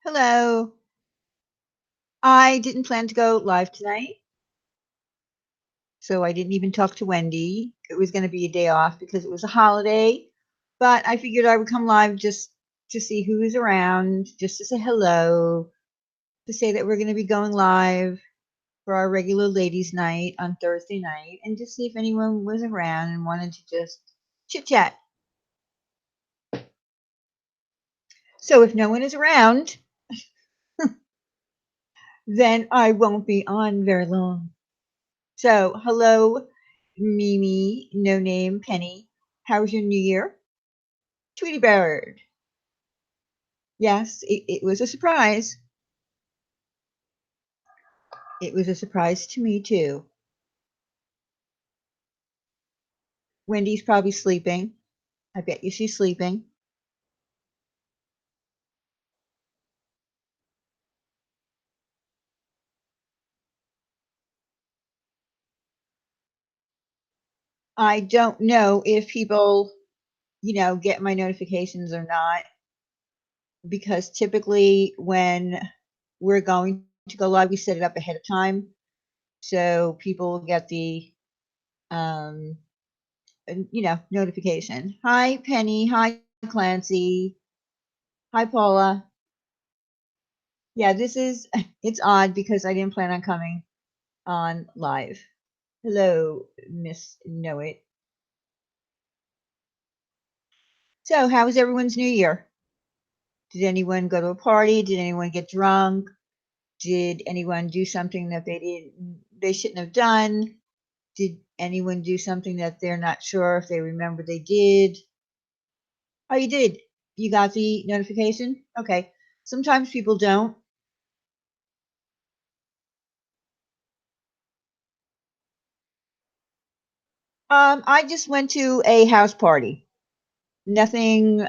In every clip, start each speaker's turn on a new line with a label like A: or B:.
A: Hello. I didn't plan to go live tonight, so I didn't even talk to Wendy. It was going to be a day off because it was a holiday, but I figured I would come live just to see who is around, just to say hello, to say that we're going to be going live for our regular ladies' night on Thursday night, and just see if anyone was around and wanted to just chit chat. So if no one is around, then I won't be on very long. So, hello, Mimi, no name, Penny. How was your New Year? Tweety Bird. Yes, it was a surprise. It was a surprise to me, too. Wendy's probably sleeping. I bet you she's sleeping. I don't know if people, get my notifications or not, because typically when we're going to go live, we set it up ahead of time. So people will get the um, notification. Hi, Penny. Hi, Clancy. Hi, Paula. Yeah, it's odd because I didn't plan on coming on live. Hello, Miss Know It. So, how was everyone's New Year? Did anyone go to a party? Did anyone get drunk? Did anyone do something that they shouldn't have done? Did anyone do something that they're not sure if they remember they did? Oh, you did. You got the notification? Okay. Sometimes people don't. I just went to a house party. Nothing,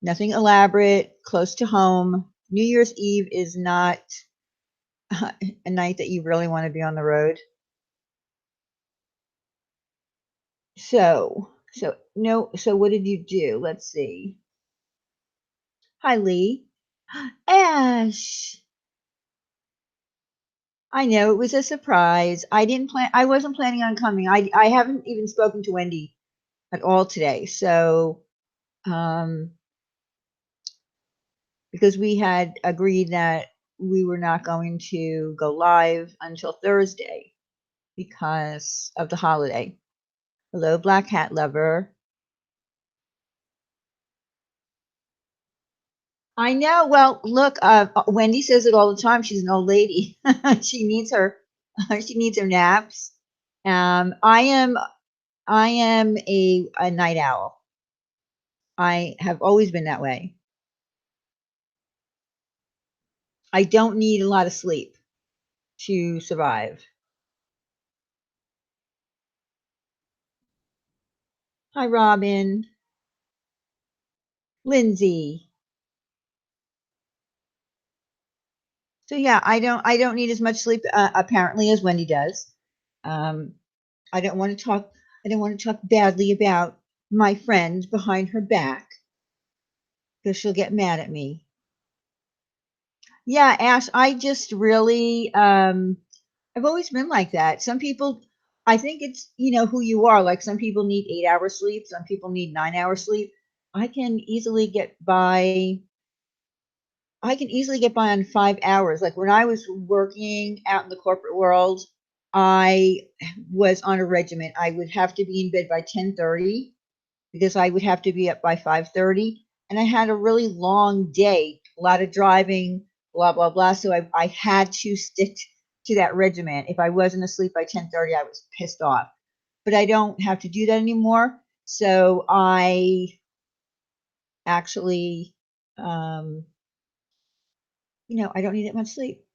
A: nothing elaborate, close to home. New Year's Eve is not a night that you really want to be on the road. So no. So what did you do? Let's see. Hi, Lee. Ash. I know it was a surprise. I didn't plan. I wasn't planning on coming. I haven't even spoken to Wendy at all today. So um, because we had agreed that we were not going to go live until Thursday because of the holiday. Hello, Black Hat Lover. I know. Well, look, Wendy says it all the time. She's an old lady. she needs her. She needs her naps. I am. I am a night owl. I have always been that way. I don't need a lot of sleep to survive. Hi, Robin. Lindsay. So yeah, I don't need as much sleep apparently as Wendy does. Um, I don't want to talk. I don't want to talk badly about my friend behind her back because she'll get mad at me. Yeah, Ash, I just really I've always been like that. Some people, I think it's, who you are. Like some people need 8 hours sleep, some people need 9 hours sleep. I can easily get by. I can easily get by on 5 hours. Like when I was working out in the corporate world, I was on a regiment. I would have to be in bed by 10:30 because I would have to be up by 5:30. And I had a really long day, a lot of driving, blah, blah, blah. So I had to stick to that regiment. If I wasn't asleep by 10:30, I was pissed off. But I don't have to do that anymore. So I actually, um, I don't need that much sleep.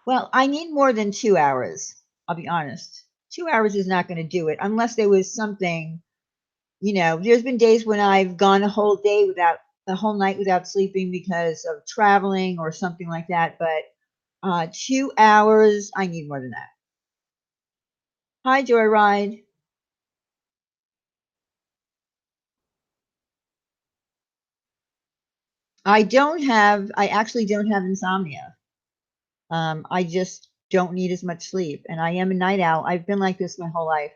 A: Well, I need more than 2 hours. I'll be honest. 2 hours is not going to do it unless there was something. There's been days when I've gone a whole day without the whole night without sleeping because of traveling or something like that. But 2 hours, I need more than that. Hi, Joyride. I actually don't have insomnia. I just don't need as much sleep, and I am a night owl. I've been like this my whole life.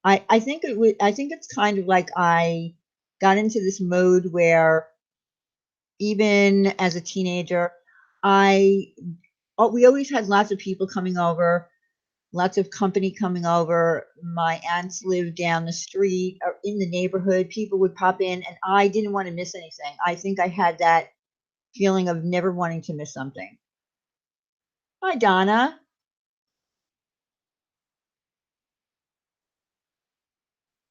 A: I think it's kind of like I got into this mode where even as a teenager, I we always had lots of people coming over, lots of company coming over. My aunts lived down the street or in the neighborhood. People would pop in, and I didn't want to miss anything. I think I had that feeling of never wanting to miss something. Hi, Donna.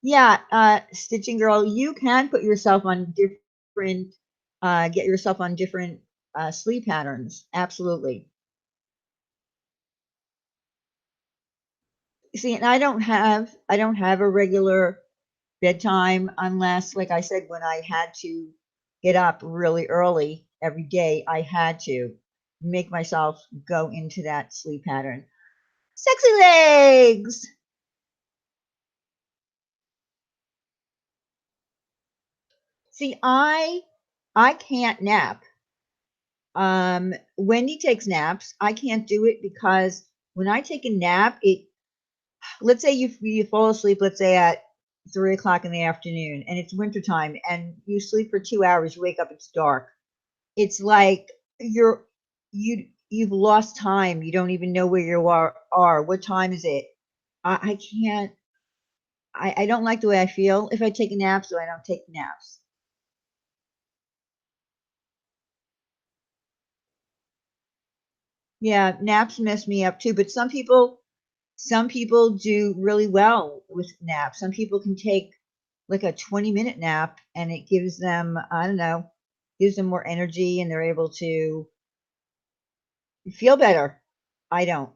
A: Yeah, Stitching Girl, you can put yourself on different, get yourself on different sleep patterns. Absolutely. See, and I don't have a regular bedtime unless, like I said, when I had to get up really early every day, I had to make myself go into that sleep pattern. Sexy legs. See, I can't nap. Wendy takes naps. I can't do it because when I take a nap, it let's say you fall asleep, let's say at 3 o'clock in the afternoon, and it's wintertime, and you sleep for 2 hours, you wake up, it's dark. It's like you've lost time. You don't even know where you are. What time is it? I can't. I don't like the way I feel if I take a nap, so I don't take naps. Yeah, naps mess me up too. But some people do really well with naps. Some people can take like a 20-minute nap and it gives them, I don't know, gives them more energy and they're able to feel better. I don't.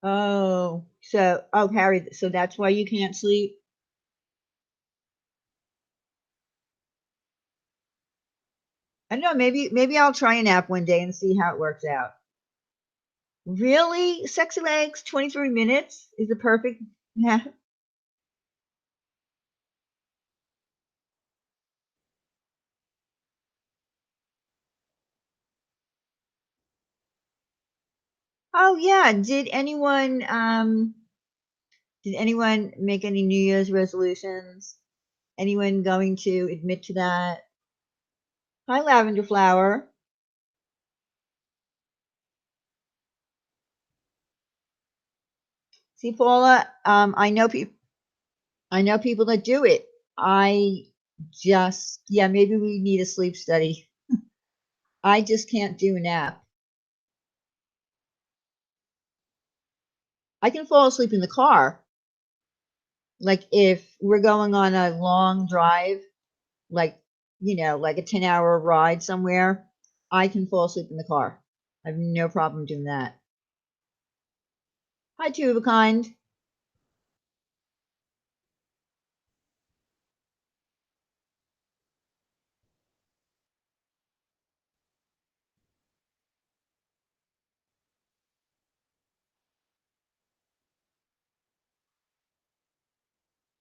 A: Oh, oh, Harry, so that's why you can't sleep? I don't know, maybe I'll try a nap one day and see how it works out. Really? Sexy legs, 23 minutes is the perfect nap. Oh yeah, did anyone make any New Year's resolutions? Anyone going to admit to that? Hi, Lavender Flower. See, Paula, I know people that do it. I yeah, maybe we need a sleep study. I just can't do a nap. I can fall asleep in the car. Like if we're going on a long drive, like, like a 10-hour ride somewhere, I can fall asleep in the car. I have no problem doing that. Hi, two of a kind.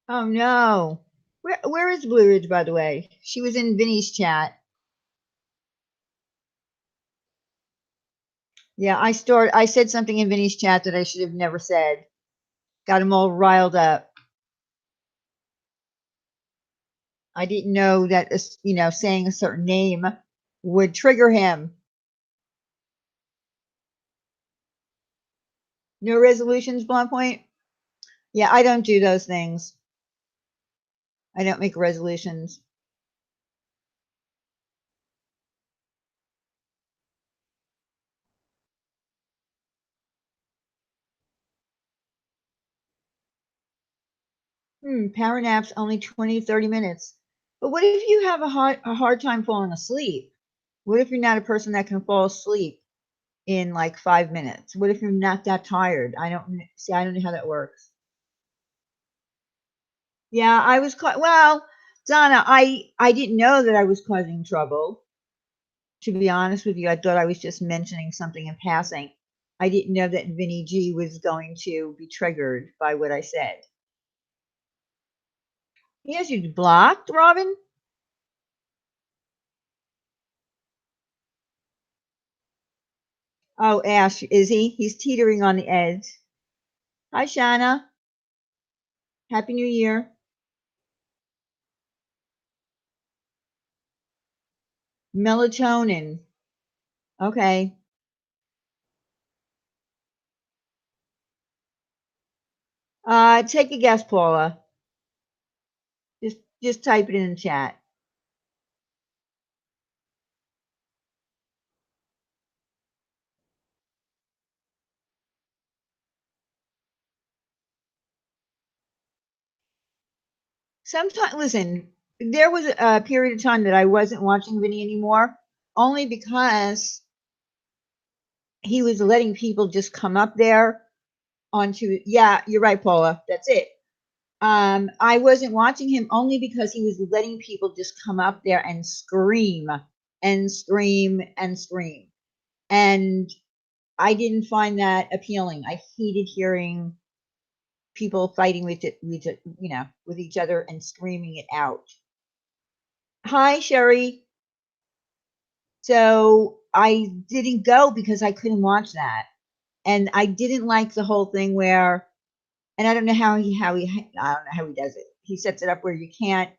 A: Oh no. Where is Blue Ridge, by the way? She was in Vinny's chat. Yeah, I said something in Vinny's chat that I should have never said. Got him all riled up. I didn't know that saying a certain name would trigger him. No resolutions, Blonde Point? Yeah, I don't do those things. I don't make resolutions. Power naps only 20 to 30 minutes. But what if you have a hard time falling asleep? What if you're not a person that can fall asleep in like 5 minutes? What if you're not that tired? I don't know how that works. Yeah, well, Donna, I didn't know that I was causing trouble. To be honest with you, I thought I was just mentioning something in passing. I didn't know that Vinny G was going to be triggered by what I said. He has you blocked, Robin? Oh, Ash, is he? He's teetering on the edge. Hi, Shana. Happy New Year. Melatonin. Okay. Take a guess, Paula. Just type it in the chat. Sometimes, listen, there was a period of time that I wasn't watching Vinny anymore, only because he was letting people just come up there onto. Yeah, you're right, Paula. That's it. I wasn't watching him only because he was letting people just come up there and scream and scream and scream. And I didn't find that appealing. I hated hearing people fighting with each other and screaming it out. Hi, Sherry. So I didn't go because I couldn't watch that, and I didn't like the whole thing where, and I don't know I don't know how he does it. He sets it up where you can't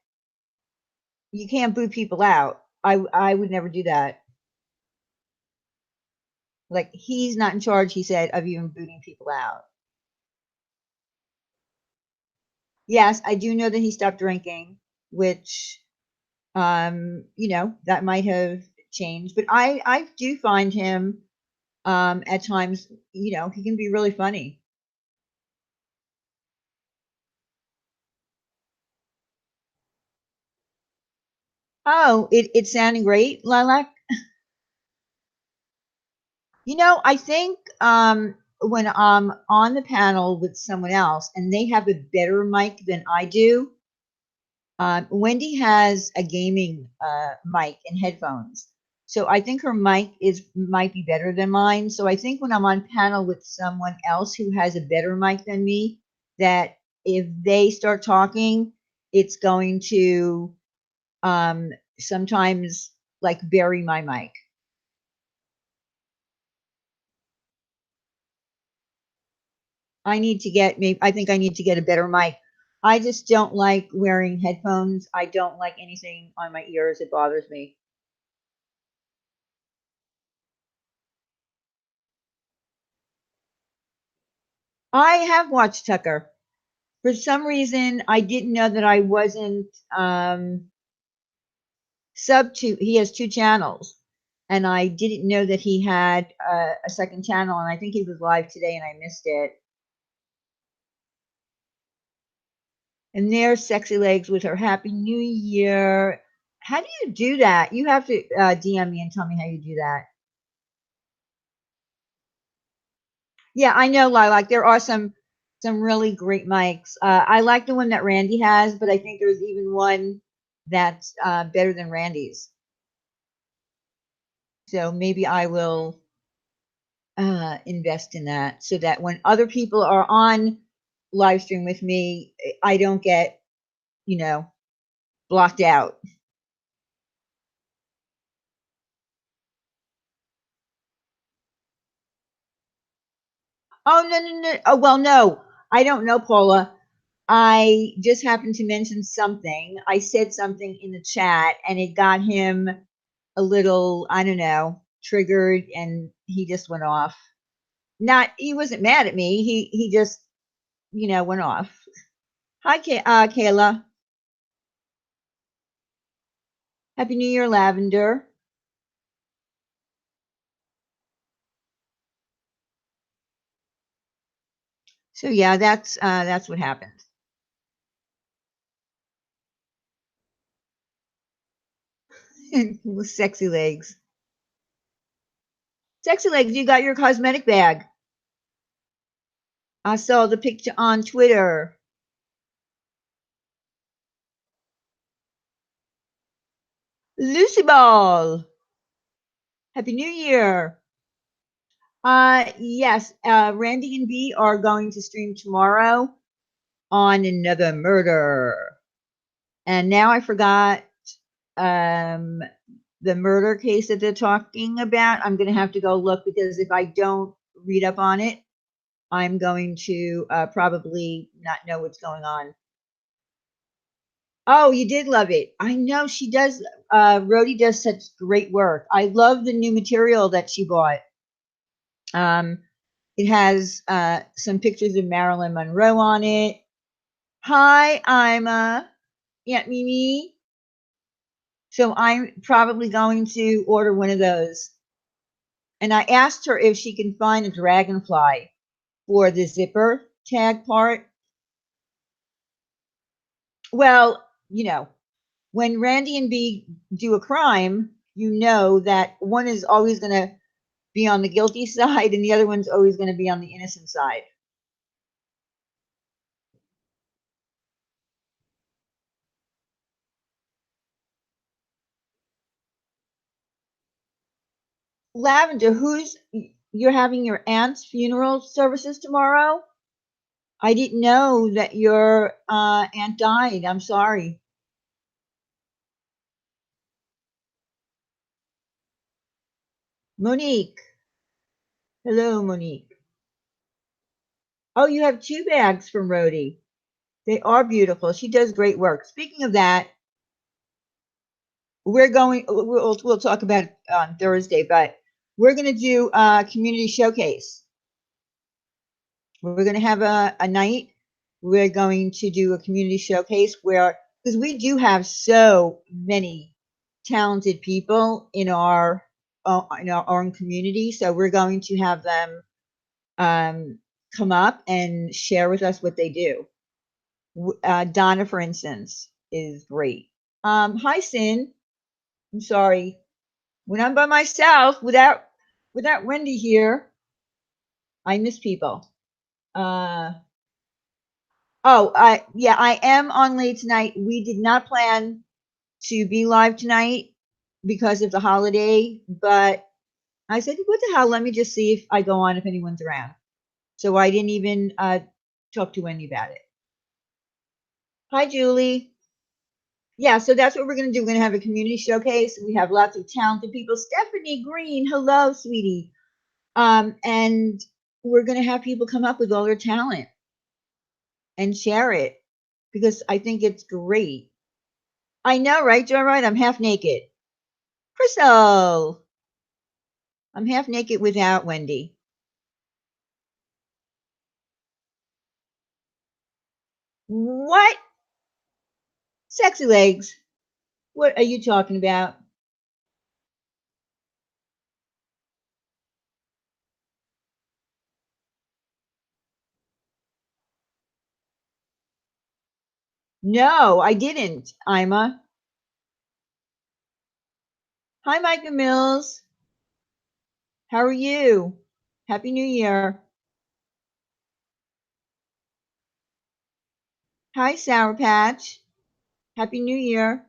A: boo people out. I would never do that. Like he's not in charge, he said, of even booting people out. Yes, I do know that he stopped drinking, which that might have changed. But I do find him at times, he can be really funny. Oh, it's sounding great, Lilac. I think when I'm on the panel with someone else and they have a better mic than I do, Wendy has a gaming mic and headphones. So I think her mic might be better than mine. So I think when I'm on panel with someone else who has a better mic than me, that if they start talking, it's going to um, sometimes like bury my mic. I think I need to get a better mic. I just don't like wearing headphones. I don't like anything on my ears. It bothers me. I have watched Tucker. For some reason, I didn't know that I wasn't sub to. He has two channels, and I didn't know that he had a second channel. And I think he was live today, and I missed it. And there's Sexy Legs with her Happy New Year. How do you do that? You have to DM me and tell me how you do that. Yeah, I know, Lilac. There are some really great mics. I like the one that Randy has, but I think there's even one that's better than Randy's. So maybe I will invest in that so that when other people are on live stream with me, I don't get, you know, blocked out. Oh, no, no, no. Oh, well, no, I don't know, Paula. I just happened to mention something. I said something in the chat and it got him a little, I don't know, triggered and he just went off. Not, he wasn't mad at me. He just, went off. Hi, Kayla. Happy New Year, Lavender. So yeah, that's what happened. With sexy legs. Sexy legs, you got your cosmetic bag. I saw the picture on Twitter. Lucy Ball. Happy New Year. Yes, Randy and B are going to stream tomorrow on another murder. And now I forgot um the murder case that they're talking about. I'm gonna have to go look because if I don't read up on it, I'm going to probably not know what's going on. Oh, you did love it. I know she does. Rhodey does such great work. I love the new material that she bought. Um, it has some pictures of Marilyn Monroe on it. Hi, I'm Aunt Mimi. So I'm probably going to order one of those. And I asked her if she can find a dragonfly for the zipper tag part. Well, when Randy and B do a crime, you know that one is always going to be on the guilty side and the other one's always going to be on the innocent side. Lavender, you're having your aunt's funeral services tomorrow? I didn't know that your aunt died. I'm sorry. Monique. Hello, Monique. Oh, you have two bags from Rhodey. They are beautiful. She does great work. Speaking of that, we'll talk about it on Thursday, but we're going to do a community showcase. We're going to have a night. We're going to do a community showcase where, because we do have so many talented people in our own community, so we're going to have them come up and share with us what they do. Donna, for instance, is great. Hi, Sin. I'm sorry. When I'm by myself, without Wendy here, I miss people. Uh, yeah, I am on late tonight. We did not plan to be live tonight because of the holiday, but I said, what the hell? Let me just see if I go on if anyone's around. So I didn't even talk to Wendy about it. Hi, Julie. Yeah, so that's what we're going to do. We're going to have a community showcase. We have lots of talented people. Stephanie Green, hello, sweetie. And we're going to have people come up with all their talent and share it because I think it's great. I know, right, Joe? Right? I'm half naked. Crystal, I'm half naked without Wendy. What? Sexy legs. What are you talking about? No, I didn't, Ima. Hi, Micah Mills. How are you? Happy New Year. Hi, Sour Patch. Happy New Year.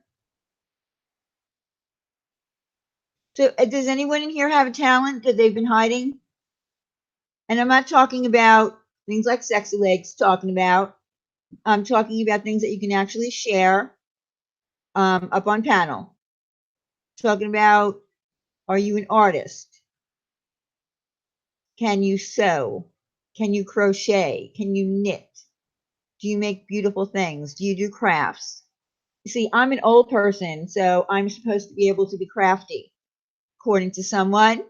A: So, does anyone in here have a talent that they've been hiding? And I'm not talking about things like sexy legs, I'm talking about things that you can actually share up on panel. Talking about, are you an artist? Can you sew? Can you crochet? Can you knit? Do you make beautiful things? Do you do crafts? You see, I'm an old person, so I'm supposed to be able to be crafty. According to someone,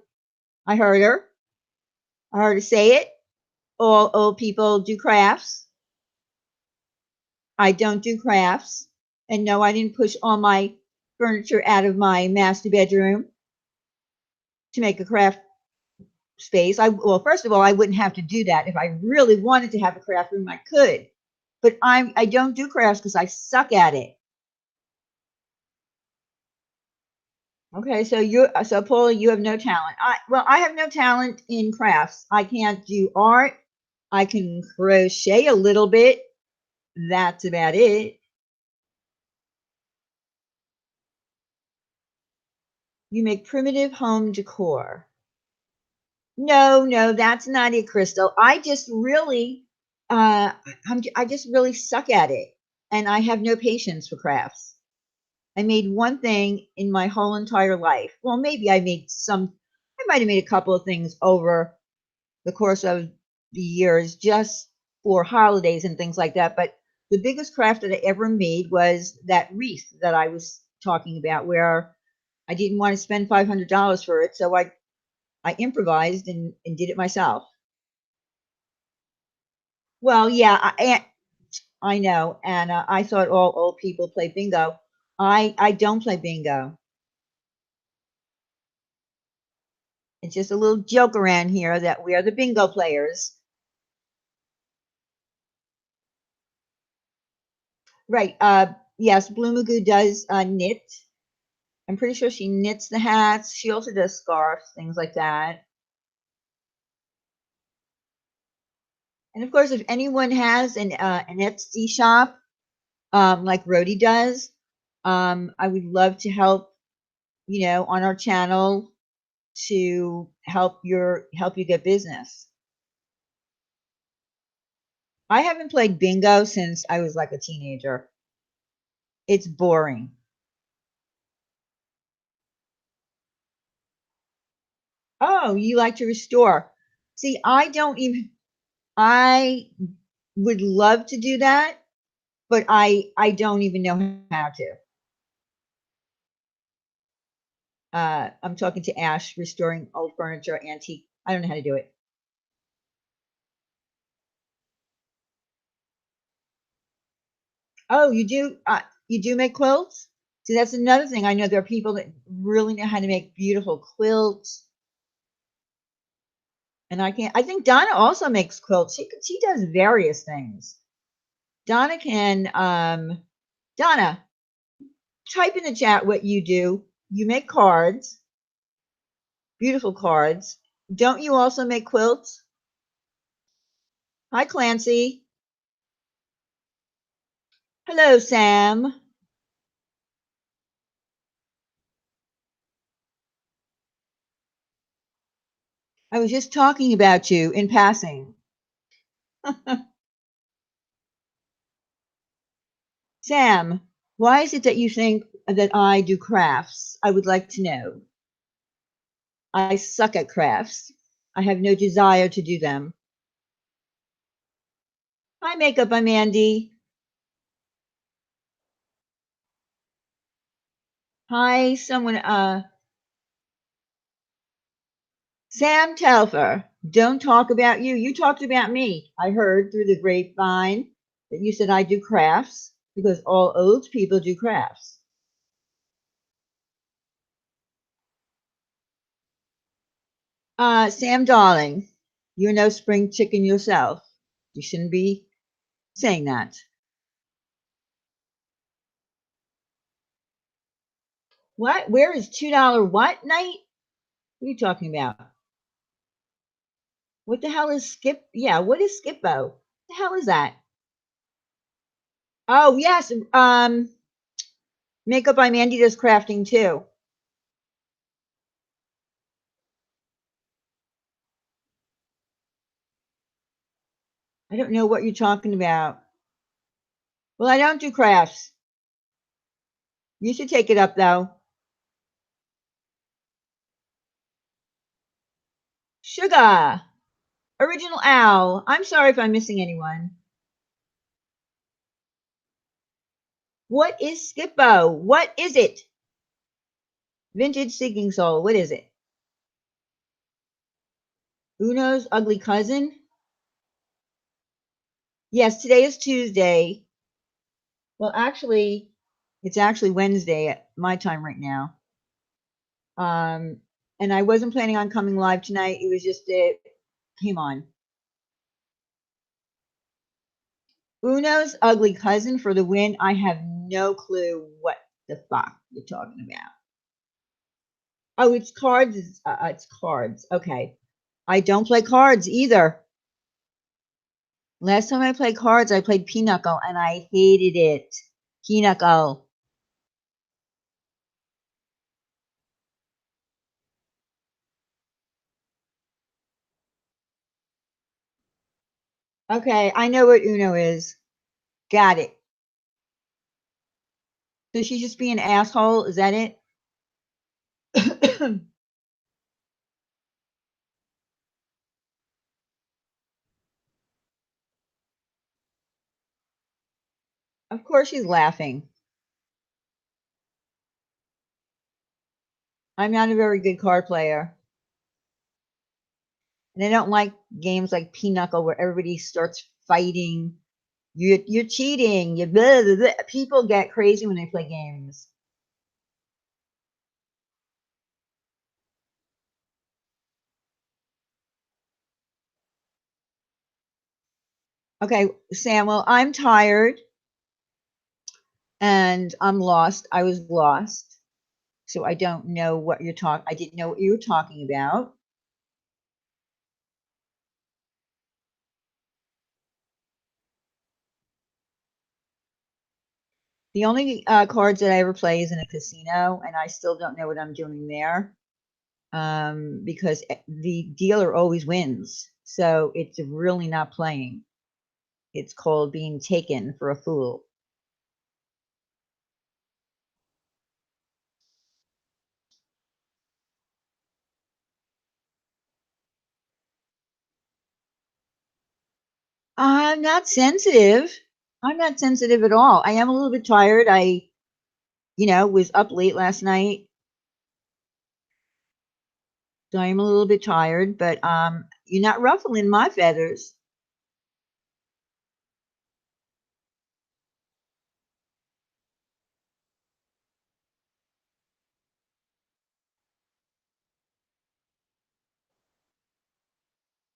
A: I heard her. I heard her say it. All old people do crafts. I don't do crafts. And no, I didn't push all my furniture out of my master bedroom to make a craft space. Well, first of all, I wouldn't have to do that. If I really wanted to have a craft room, I could. But I don't do crafts because I suck at it. Okay, so Paula, you have no talent. I have no talent in crafts. I can't do art. I can crochet a little bit. That's about it. You make primitive home decor. No, no, that's not it, Crystal. I just really, I just really suck at it, and I have no patience for crafts. I made one thing in my whole entire life. Well, maybe I made some. I might have made a couple of things over the course of the years, just for holidays and things like that. But the biggest craft that I ever made was that wreath that I was talking about, where I didn't want to spend $500 for it, so I improvised and did it myself. Well, yeah, I know, and I thought all old people play bingo. I don't play bingo. It's just a little joke around here that we are the bingo players. Right. Yes, Blue Magoo does knit. I'm pretty sure she knits the hats. She also does scarves, things like that. And of course, if anyone has an Etsy shop, like Rhodey does, I would love to help, on our channel to help you get business. I haven't played bingo since I was like a teenager. It's boring. Oh, you like to restore. See, I would love to do that, but I don't even know how to. I'm talking to Ash, restoring old furniture, antique. I don't know how to do it. Oh, you do make quilts? See, that's another thing. I know there are people that really know how to make beautiful quilts, and I can't. I think Donna also makes quilts. She does various things. Donna can. Donna, type in the chat what you do. You make cards, beautiful cards. Don't you also make quilts? Hi, Clancy. Hello, Sam. I was just talking about you in passing. Sam, why is it that you think that I do crafts? I would like to know. I suck at crafts. I have no desire to do them. Hi, Makeup. I'm Andy. Hi, someone. Sam Telfer. Don't talk about you. You talked about me. I heard through the grapevine that you said I do crafts because all old people do crafts. Sam, darling, you're no spring chicken yourself. You shouldn't be saying that. What? Where is $2 what night? What are you talking about? What the hell is Skip? Yeah, what is Skippo? The hell is that? Oh yes, Makeup by Mandy does crafting too. I don't know what you're talking about. Well, I don't do crafts. You should take it up though. Sugar, Original Owl. I'm sorry if I'm missing anyone. What is Skippo? What is it? Vintage Seeking Soul. What is it? Uno's ugly cousin? Yes, today is Tuesday. Well, actually, it's actually Wednesday at my time right now. Um, and I wasn't planning on coming live tonight. It was just it came on. Uno's ugly cousin for the win. I have no clue what the fuck you're talking about. Oh, it's cards. It's cards. Okay. I don't play cards either. Last time I played cards, I played Pinochle and I hated it. Pinochle. Okay, I know what Uno is. Got it. So she's just being an asshole. Is that it? Of course she's laughing. I'm not a very good card player. And I don't like games like Pinochle where everybody starts fighting. You're cheating. You blah, blah, blah. People get crazy when they play games. Okay, Sam, well, I'm tired and I'm lost. I was lost. So I don't know what you're talking. I didn't know what you were talking about. The only cards that I ever play is in a casino, and I still don't know what I'm doing there because the dealer always wins. So it's really not playing. It's called being taken for a fool. I'm not sensitive. I'm not sensitive at all. I am a little bit tired. Was up late last night, so I'm a little bit tired, but you're not ruffling my feathers.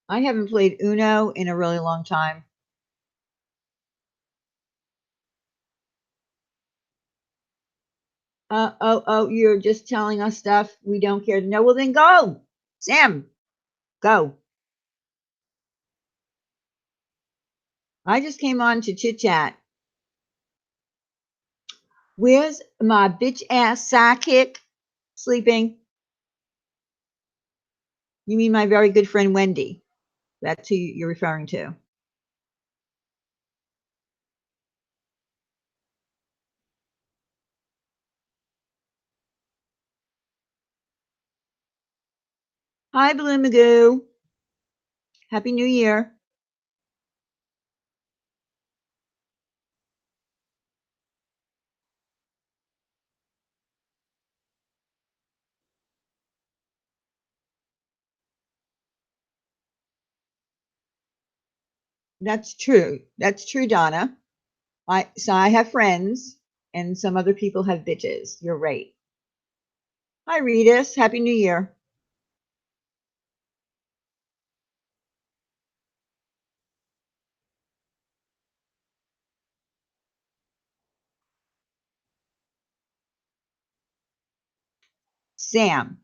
A: I haven't played Uno in a really long time. Oh, you're just telling us stuff we don't care to know. Well, then go. Sam, go. I just came on to chit chat. Where's my bitch ass sidekick? Sleeping. You mean my very good friend Wendy? That's who you're referring to. Hi, Blue Magoo. Happy New Year. That's true. That's true, Donna. I have friends, and some other people have bitches. You're right. Hi, Ritas. Happy New Year. Sam,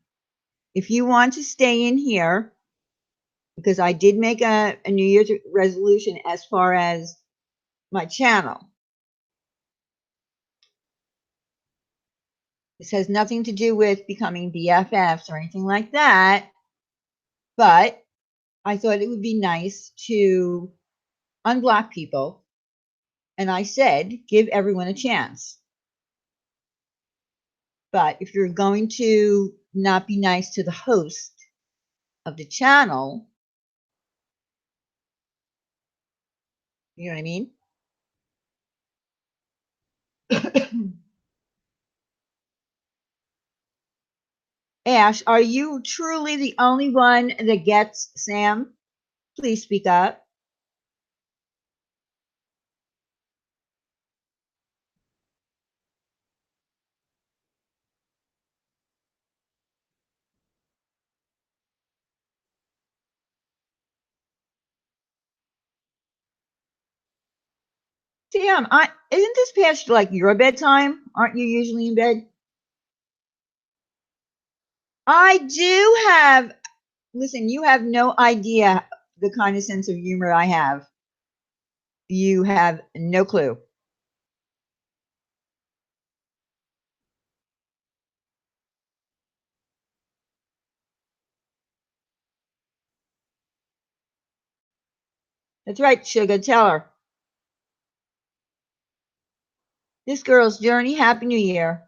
A: if you want to stay in here, because I did make a New Year's resolution as far as my channel. This has nothing to do with becoming BFFs or anything like that, but I thought it would be nice to unblock people. And I said, give everyone a chance. But if you're going to not be nice to the host of the channel, you know what I mean? Ash, are you truly the only one that gets Sam? Please speak up. Sam, isn't this past like your bedtime? Aren't you usually in bed? I do have, listen, you have no idea the kind of sense of humor I have. You have no clue. That's right, Sugar. Tell her. This girl's journey. Happy New Year.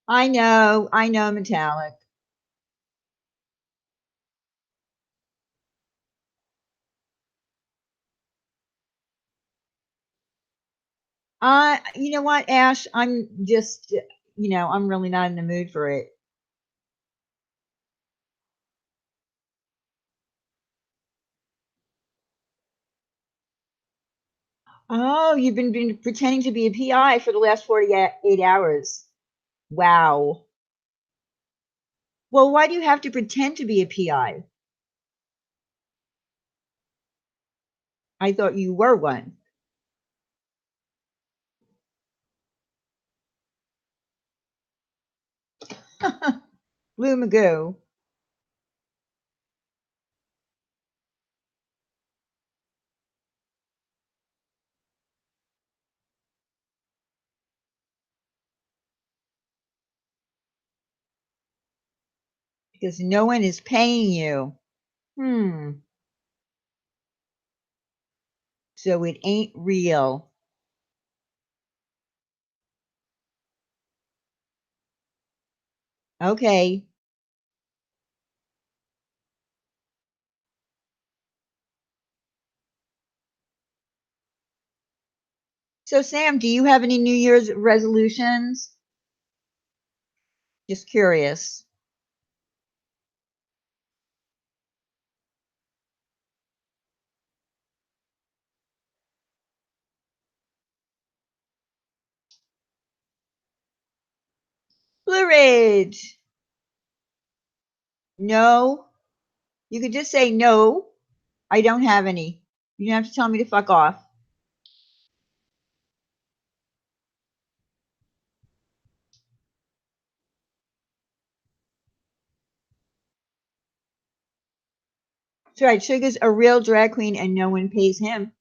A: I know, Metallic. You know what, Ash? I'm just, I'm really not in the mood for it. Oh, you've been pretending to be a PI for the last 48 hours. Wow. Well, why do you have to pretend to be a PI? I thought you were one. Blue Magoo, because no one is paying you. Hmm. So it ain't real. Okay. So, Sam, do you have any New Year's resolutions? Just curious. Blue Ridge. No. You could just say no. I don't have any. You don't have to tell me to fuck off. That's right. Sugar's a real drag queen and no one pays him.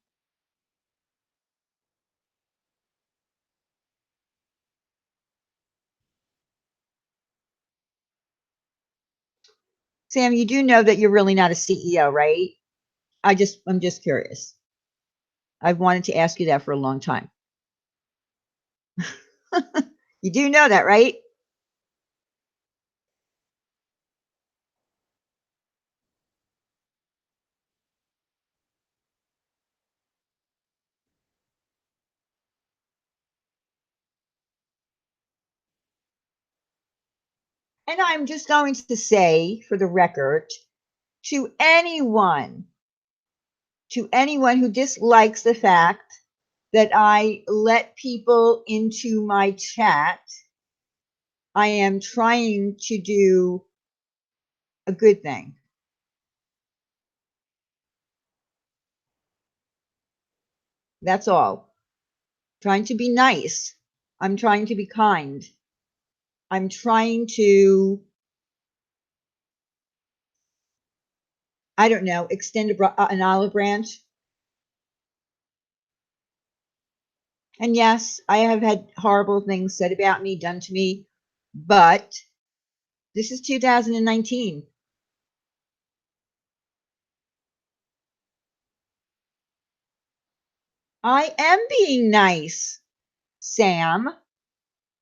A: Sam, you do know that you're really not a CEO, right? I'm just curious. I've wanted to ask you that for a long time. You do know that, right? And I'm just going to say, for the record, to anyone who dislikes the fact that I let people into my chat, I am trying to do a good thing. That's all. Trying to be nice. I'm trying to be kind. I'm trying to, I don't know, extend an olive branch. And yes, I have had horrible things said about me, done to me, but this is 2019. I am being nice, Sam.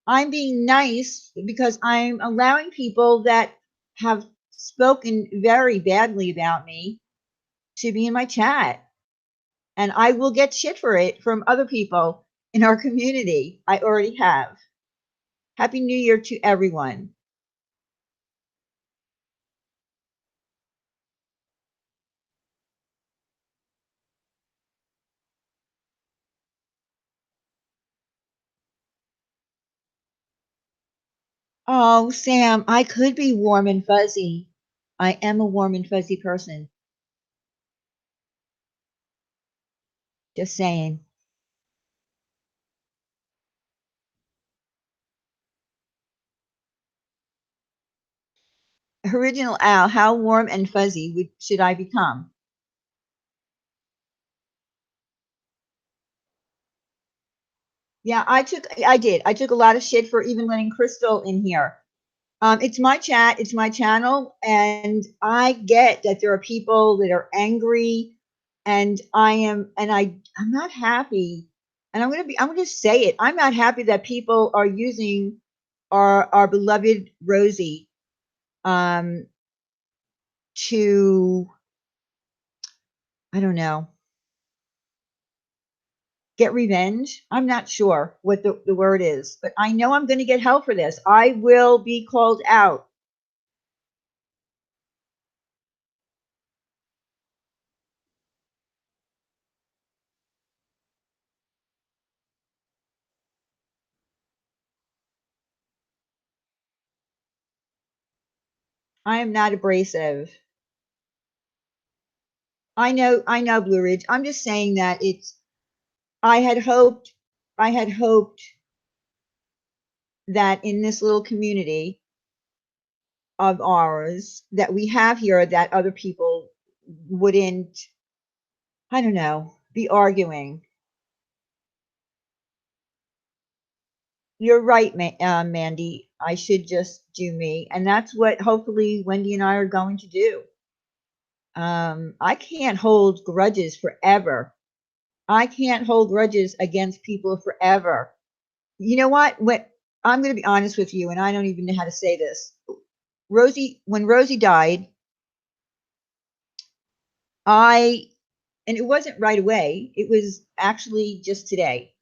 A: I'm being nice because I'm allowing people that have spoken very badly about me to be in my chat. And I will get shit for it from other people in our community. I already have. Happy New Year to everyone. Oh, Sam, I could be warm and fuzzy. I am a warm and fuzzy person. Just saying. Original Al, how warm and fuzzy should I become? Yeah, I did. I took a lot of shit for even letting Crystal in here. It's my chat, it's my channel, and I get that there are people that are angry, and I'm not happy, and I'm gonna say it. I'm not happy that people are using our beloved Rosie um, to, I don't know, get revenge. I'm not sure what the word is, but I know I'm going to get hell for this. I will be called out. I am not abrasive. I know Blue Ridge. I'm just saying that I had hoped, I had hoped that in this little community of ours that we have here, that other people wouldn't, I don't know, be arguing. You're right, Mandy. I should just do me, and that's what hopefully Wendy and I are going to do. I can't hold grudges forever. I can't hold grudges against people forever. You know what? I'm going to be honest with you, and I don't even know how to say this. When Rosie died, I, and it wasn't right away. It was actually just today.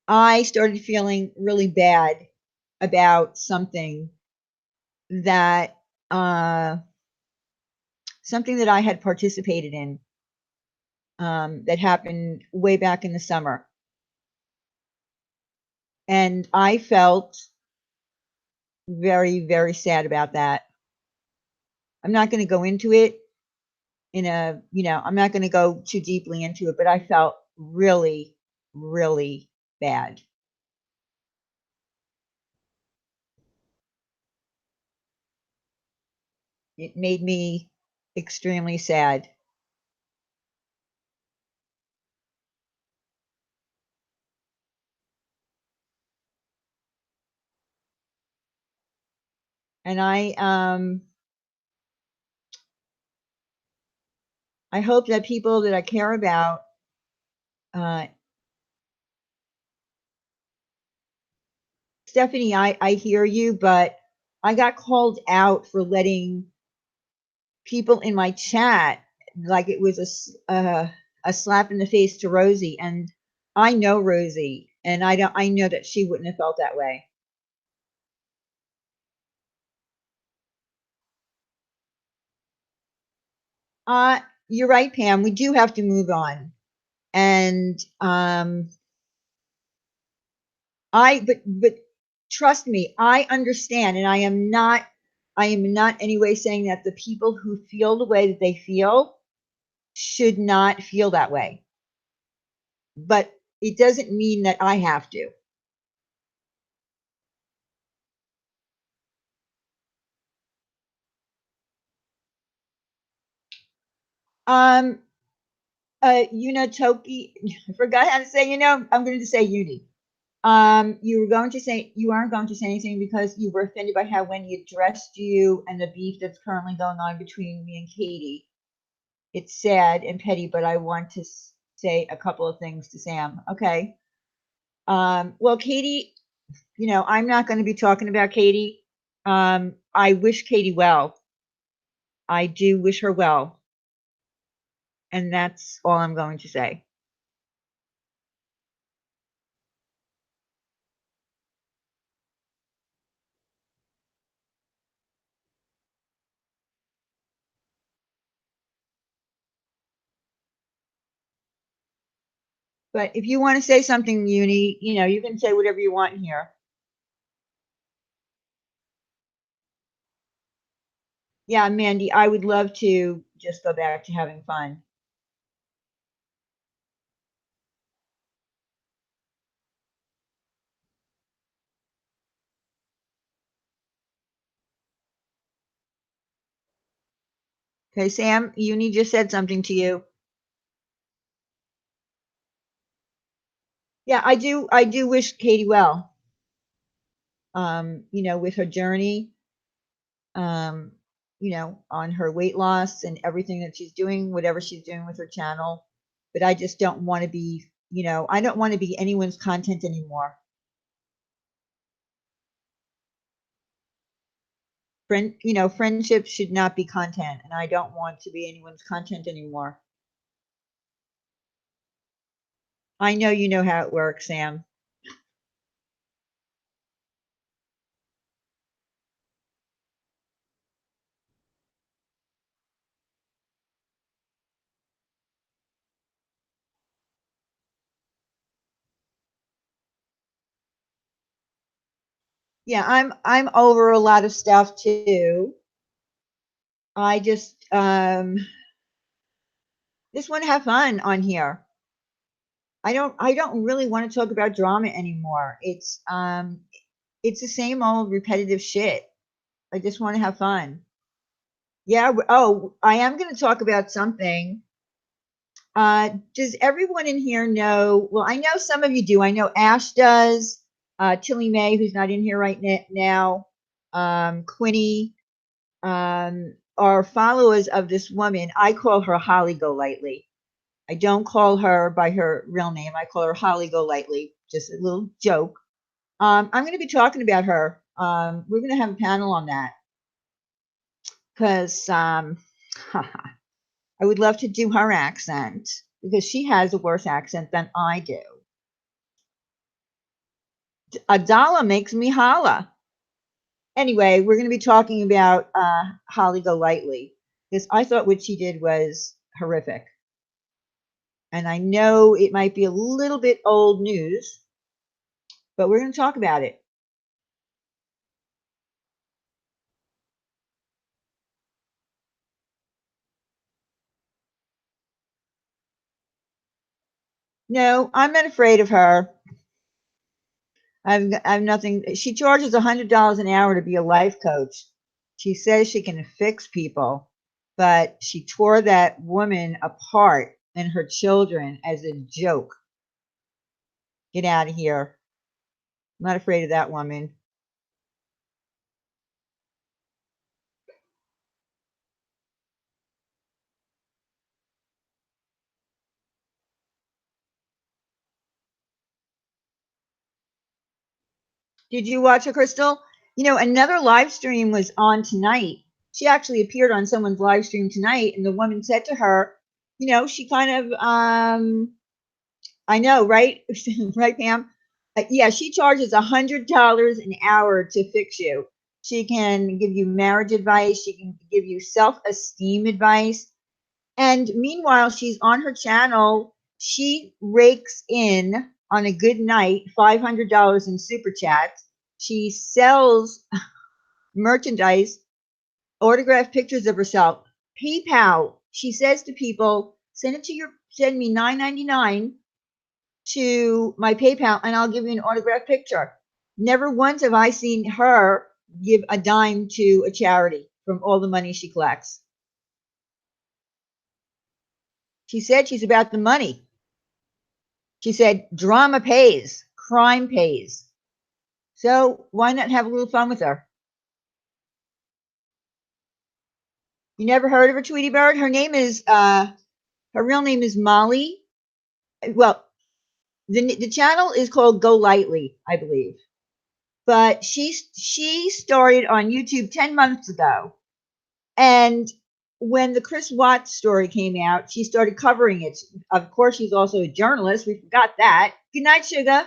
A: I started feeling really bad about that uh, something that I had participated in that happened way back in the summer, and I felt very, very sad about that. I'm not going to go into it I'm not going to go too deeply into it, but I felt really, really bad. It made me extremely sad. And I hope that people that I care about, uh, Stephanie, I hear you, but I got called out for letting people in my chat like it was a slap in the face to Rosie, and I know Rosie, and I know that she wouldn't have felt that way. Uh, you're right, Pam. We do have to move on, and but trust me, I understand, and I am not anyway saying that the people who feel the way that they feel should not feel that way. But it doesn't mean that I have to. Um, Toki, I forgot how to say, I'm going to say Uni. You aren't going to say anything because you were offended by how Wendy addressed you and the beef that's currently going on between me and Katie. It's sad and petty, but I want to say a couple of things to Sam. Okay. Well, Katie, I'm not going to be talking about Katie. I wish Katie well. I do wish her well. And that's all I'm going to say. But if you want to say something, Uni, you can say whatever you want in here. Yeah, Mandy, I would love to just go back to having fun. Okay, Sam, Uni just said something to you. Yeah, I do wish Katie well. With her journey. um, on her weight loss and everything that she's doing, whatever she's doing with her channel. But I just don't want to be, I don't want to be anyone's content anymore. Friendship should not be content, and I don't want to be anyone's content anymore. I know you know how it works, Sam. Yeah, I'm over a lot of stuff too. I just want to have fun on here. I don't really want to talk about drama anymore. It's the same old repetitive shit. I just want to have fun. Yeah. Oh, I am going to talk about something. Does everyone in here know? Well, I know some of you do. I know Ash does. Tilly May, who's not in here right now. Quinny are followers of this woman. I call her Holly Golightly. I don't call her by her real name. I call her Holly Golightly. Just a little joke. I'm going to be talking about her. We're going to have a panel on that because I would love to do her accent because she has a worse accent than I do. Adala makes me holla. Anyway, we're going to be talking about Holly Golightly because I thought what she did was horrific. And I know it might be a little bit old news, but we're going to talk about it. No, I'm not afraid of her. I've nothing. She charges $100 an hour to be a life coach. She says she can fix people, but she tore that woman apart and her children as a joke. Get out of here. I'm not afraid of that woman. Did you watch it, Crystal? Another live stream was on tonight. She actually appeared on someone's live stream tonight, and the woman said to her, she kind of, I know, right? Right, Pam? Yeah, she charges $100 an hour to fix you. She can give you marriage advice. She can give you self-esteem advice. And meanwhile, she's on her channel. She rakes in on a good night $500 in super chats. She sells merchandise, autographed pictures of herself. PayPal. She says to people, send me $9.99 to my PayPal and I'll give you an autographed picture. Never once have I seen her give a dime to a charity from all the money she collects. She said she's about the money. She said drama pays, crime pays. So why not have a little fun with her? You never heard of her, Tweety Bird? Her real name is Molly. Well, the channel is called Go Lightly, I believe. But she started on YouTube 10 months ago. And when the Chris Watts story came out, she started covering it. Of course, she's also a journalist. We forgot that. Good night, Sugar.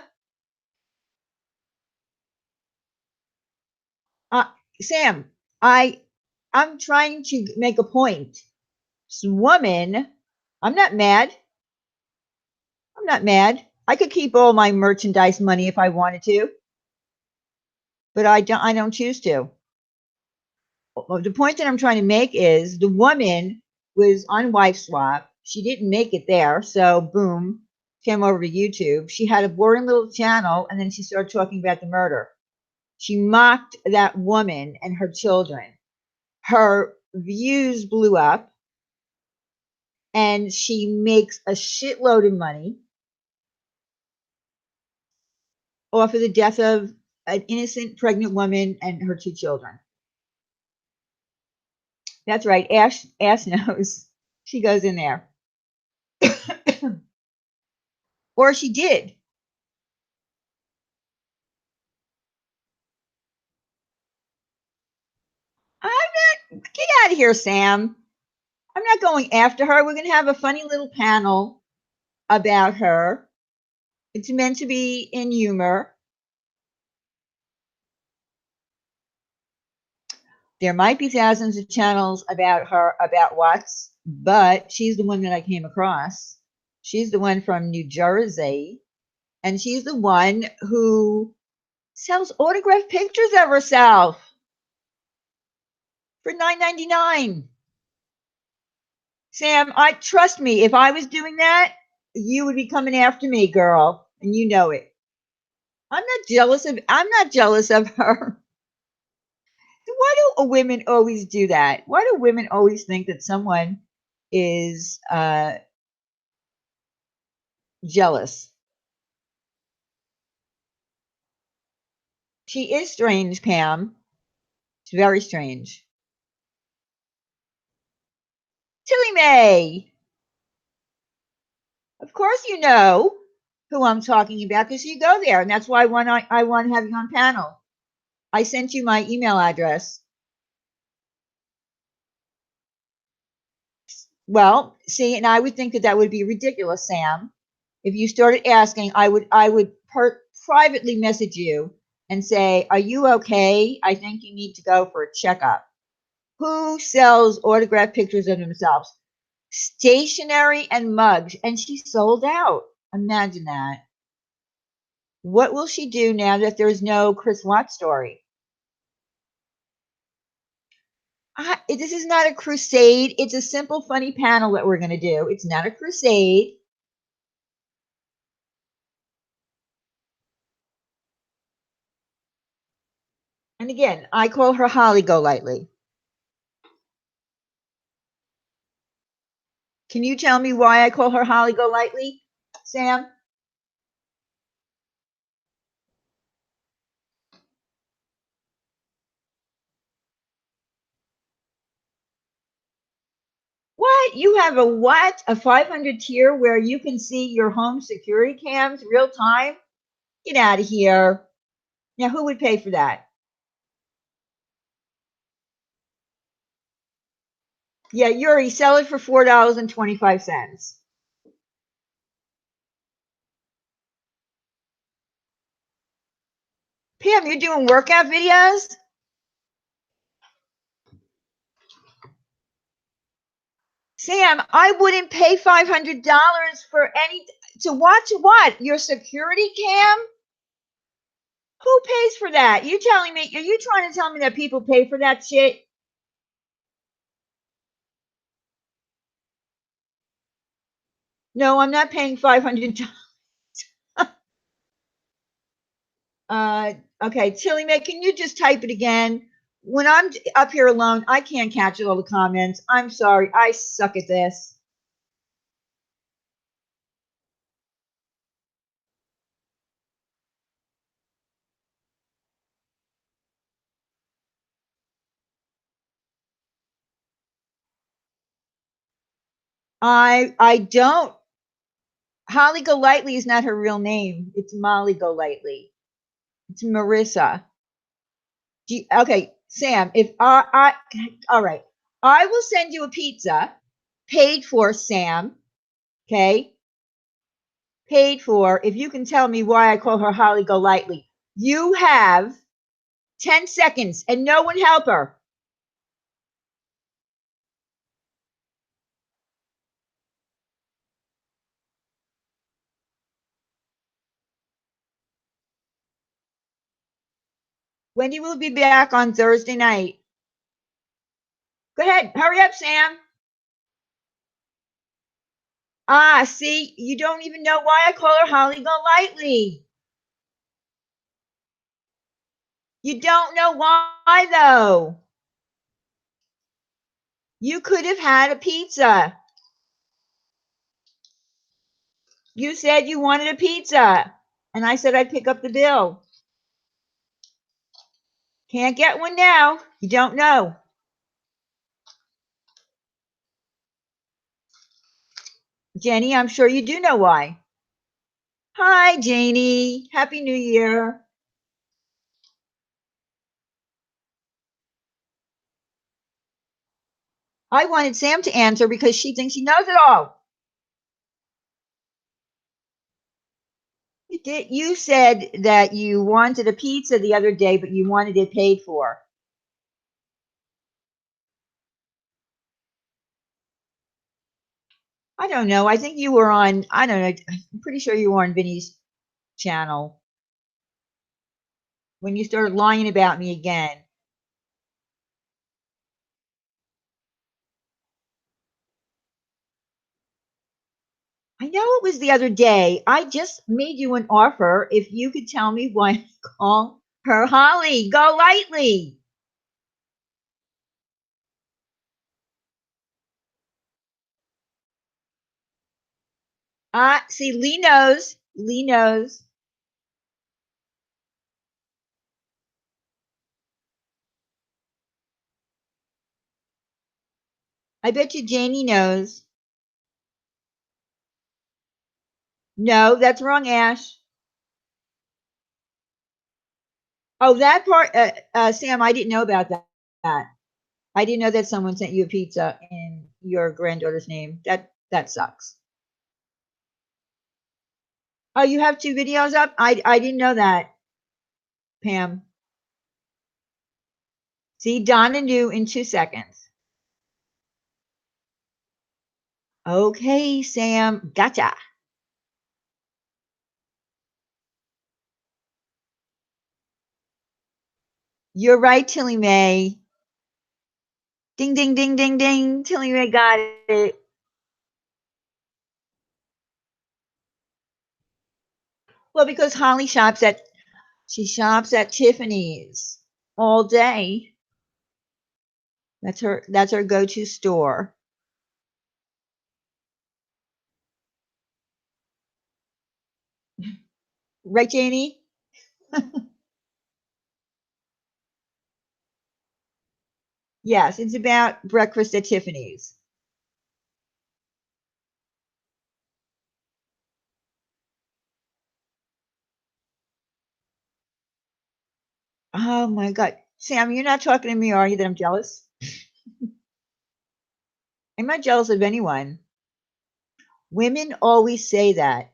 A: Uh, Sam, I'm trying to make a point. This woman, I'm not mad. I'm not mad. I could keep all my merchandise money if I wanted to, but I don't choose to. The point that I'm trying to make is the woman was on Wife Swap. She didn't make it there, so boom, came over to YouTube. She had a boring little channel, and then she started talking about the murder. She mocked that woman and her children. Her views blew up, and she makes a shitload of money off of the death of an innocent pregnant woman and her two children. That's right. Ash knows. She goes in there. Or she did. I'm not, get out of here, Sam. I'm not going after her. We're going to have a funny little panel about her. It's meant to be in humor. There might be thousands of channels about her, about Watts, but she's the one that I came across. She's the one from New Jersey, and she's the one who sells autographed pictures of herself for $9.99. Sam, I trust me, if I was doing that, you would be coming after me, girl, and you know it. I'm not jealous of her. Why do women always do that? Why do women always think that someone is jealous? She is strange, Pam. She's very strange. Tilly May. Of course you know who I'm talking about because you go there, and that's why I want to have you on panel. I sent you my email address. Well, see, and I would think that that would be ridiculous, Sam. If you started asking, I would privately message you and say, "Are you okay? I think you need to go for a checkup." Who sells autographed pictures of themselves? Stationery and mugs, and she sold out. Imagine that. What will she do now that there's no Chris Watts story? This is not a crusade. It's a simple, funny panel that we're going to do. It's not a crusade. And again, I call her Holly Golightly. Can you tell me why I call her Holly Golightly, Sam? What? You have a what? A 500 tier where you can see your home security cams real time? Get out of here. Now, who would pay for that? Yeah, Yuri, sell it for $4.25. Pam, you're doing workout videos? Sam, I wouldn't pay $500 for any to watch what? Your security cam? Who pays for that? You telling me? Are you trying to tell me that people pay for that shit? No, I'm not paying $500. Uh, okay, Chili May, can you just type it again? When I'm up here alone, I can't catch all the comments. I'm sorry, I suck at this. I don't. Holly Golightly is not her real name. It's Molly Golightly. It's Marissa. Okay, Sam, if all right, I will send you a pizza paid for, Sam. Okay, paid for. If you can tell me why I call her Holly Golightly, you have 10 seconds, and no one help her. Wendy will be back on Thursday night. Go ahead, hurry up, Sam. Ah, see, you don't even know why I call her Holly Golightly. You don't know why, though. You could have had a pizza. You said you wanted a pizza, and I said I'd pick up the bill. Can't get one now. You don't know. Jenny, I'm sure you do know why. Hi, Janie. Happy New Year. I wanted Sam to answer because she thinks she knows it all. You said that you wanted a pizza the other day, but you wanted it paid for. I don't know. I think you were on, I don't know. I'm pretty sure you were on Vinny's channel when you started lying about me again. I know it was the other day. I just made you an offer. If you could tell me why I call her Holly, go lightly. See, Lee knows. Lee knows. I bet you Janie knows. No, that's wrong, Ash. Oh, that part, Sam, I didn't know about that. I didn't know that someone sent you a pizza in your granddaughter's name. That sucks. Oh, you have two videos up? I didn't know that, Pam. See, Donna knew in 2 seconds. Okay, Sam, gotcha. You're right, Tilly Mae. Ding, ding, ding, ding, ding. Tilly Mae got it. Well, because Holly shops at Tiffany's all day. That's her go-to store. Right, Janie? Yes, it's about breakfast at Tiffany's. Oh my God. Sam, you're not talking to me, are you, that I'm jealous? I'm not jealous of anyone. Women always say that.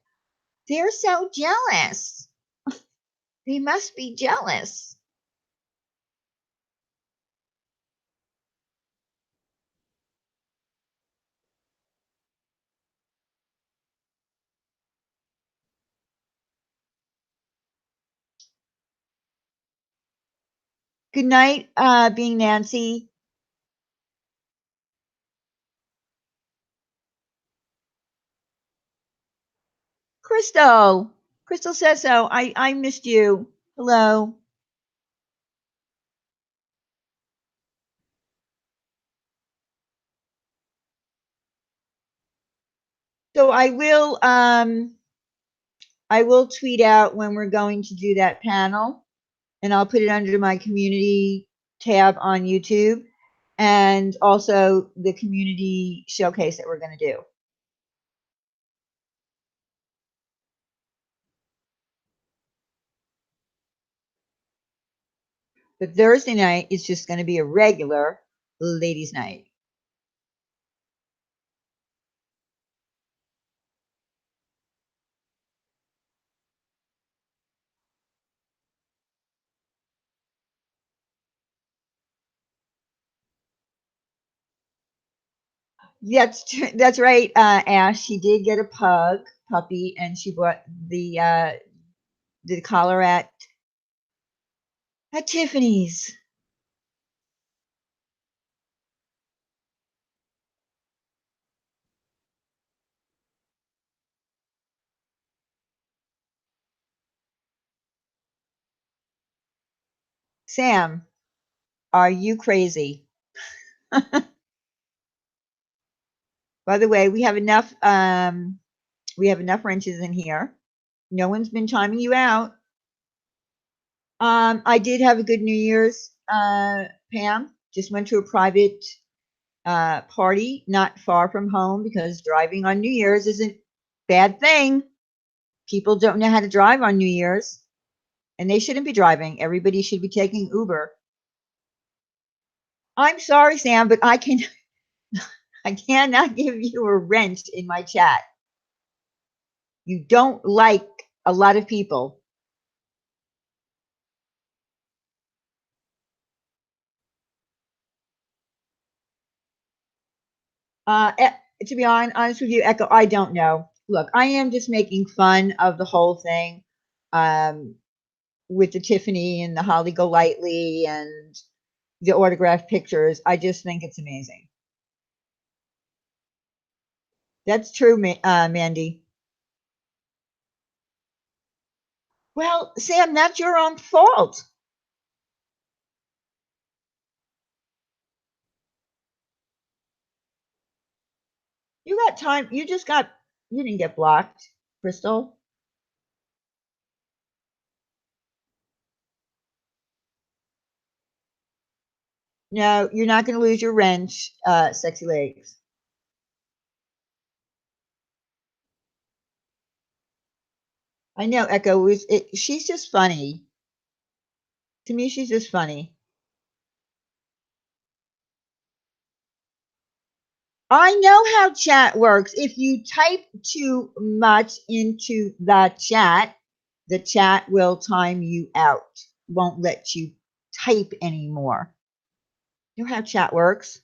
A: They're so jealous. They must be jealous. Good night, being Nancy. Crystal. Crystal says so. I missed you. Hello. So I will tweet out when we're going to do that panel, and I'll put it under my community tab on YouTube, and also the community showcase that we're going to do. But Thursday night is just going to be a regular ladies' night. That's right, Ash. She did get a puppy, and she bought the collar at Tiffany's. Sam, are you crazy? By the way, we have enough wrenches in here. No one's been timing you out. I did have a good New Year's, Pam. Just went to a private party not far from home because driving on New Year's is a bad thing. People don't know how to drive on New Year's, and they shouldn't be driving. Everybody should be taking Uber. I'm sorry, Sam, but I cannot give you a wrench in my chat. You don't like a lot of people. To be honest with you, Echo, I don't know. Look, I am just making fun of the whole thing, um, with the Tiffany and the Holly Golightly and the autographed pictures. I just think it's amazing. That's true, Mandy. Well, Sam, that's your own fault. You got time. You didn't get blocked, Crystal. No, you're not going to lose your wrench, sexy legs. I know, Echo. She's just funny. To me, she's just funny. I know how chat works. If you type too much into the chat will time you out, won't let you type anymore. You know how chat works?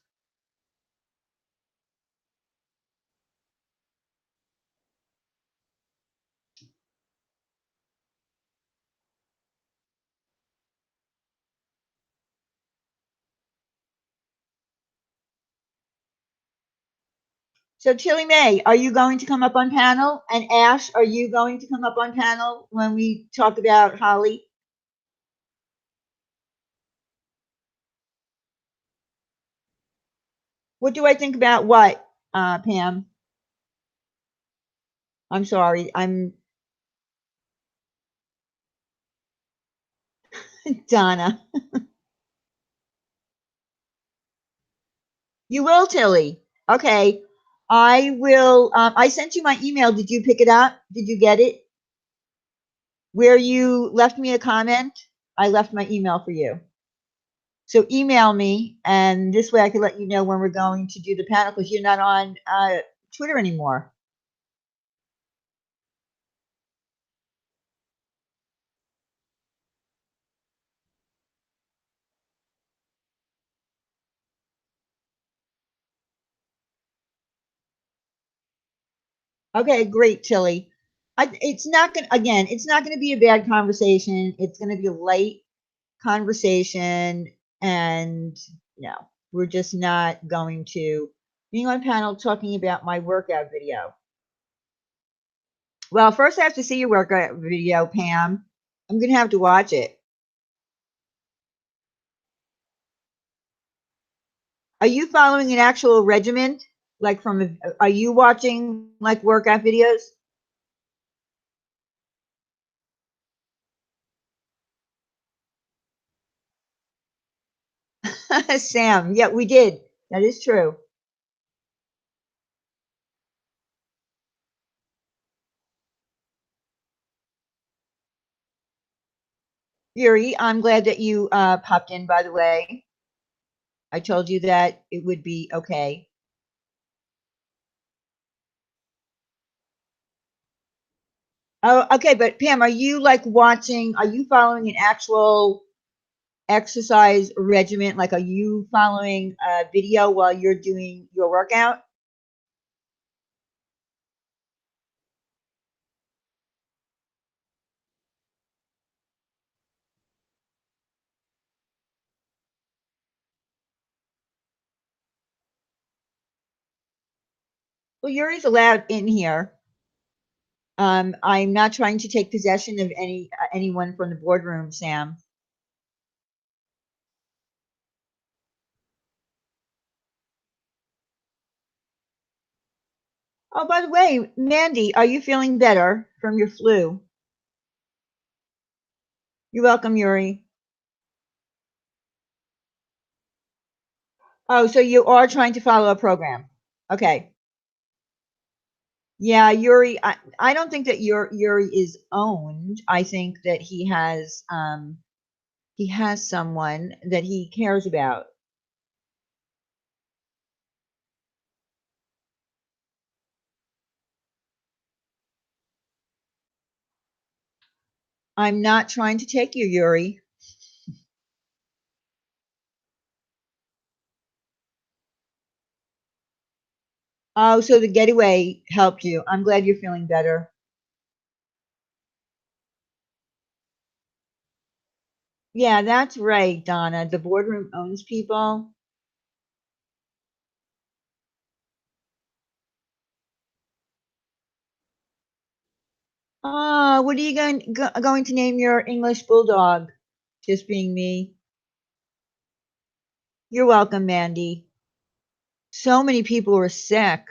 A: So, Tilly May, are you going to come up on panel? And Ash, are you going to come up on panel when we talk about Holly? What do I think about what, Pam? I'm sorry. I'm Donna. You will, Tilly. Okay. I will. I sent you my email. Did you pick it up? Did you get it? Where you left me a comment, I left my email for you. So email me, and this way I can let you know when we're going to do the panel because you're not on Twitter anymore. Okay, great, Tilly. It's not gonna again. It's not gonna be a bad conversation. It's gonna be a light conversation, and no, we're just not going to be on panel talking about my workout video. Well, first I have to see your workout video, Pam. I'm gonna have to watch it. Are you following an actual regiment? Like are you watching like workout videos? Sam, yeah, we did. That is true. Yuri, I'm glad that you popped in, by the way. I told you that it would be okay. Oh, okay, but Pam, are you following an actual exercise regimen? Like, are you following a video while you're doing your workout? Well, Yuri's allowed in here. I'm not trying to take possession of anyone from the boardroom, Sam. Oh, by the way, Mandy, are you feeling better from your flu? You're welcome, Yuri. Oh, so you are trying to follow a program. Okay. Yeah, Yuri, I don't think that Yuri is owned. I think that he has someone that he cares about. I'm not trying to take you, Yuri. Oh, so the getaway helped you. I'm glad you're feeling better. Yeah, that's right, Donna. The boardroom owns people. Oh, what are you going to name your English bulldog? Just being me. You're welcome, Mandy. So many people were sick.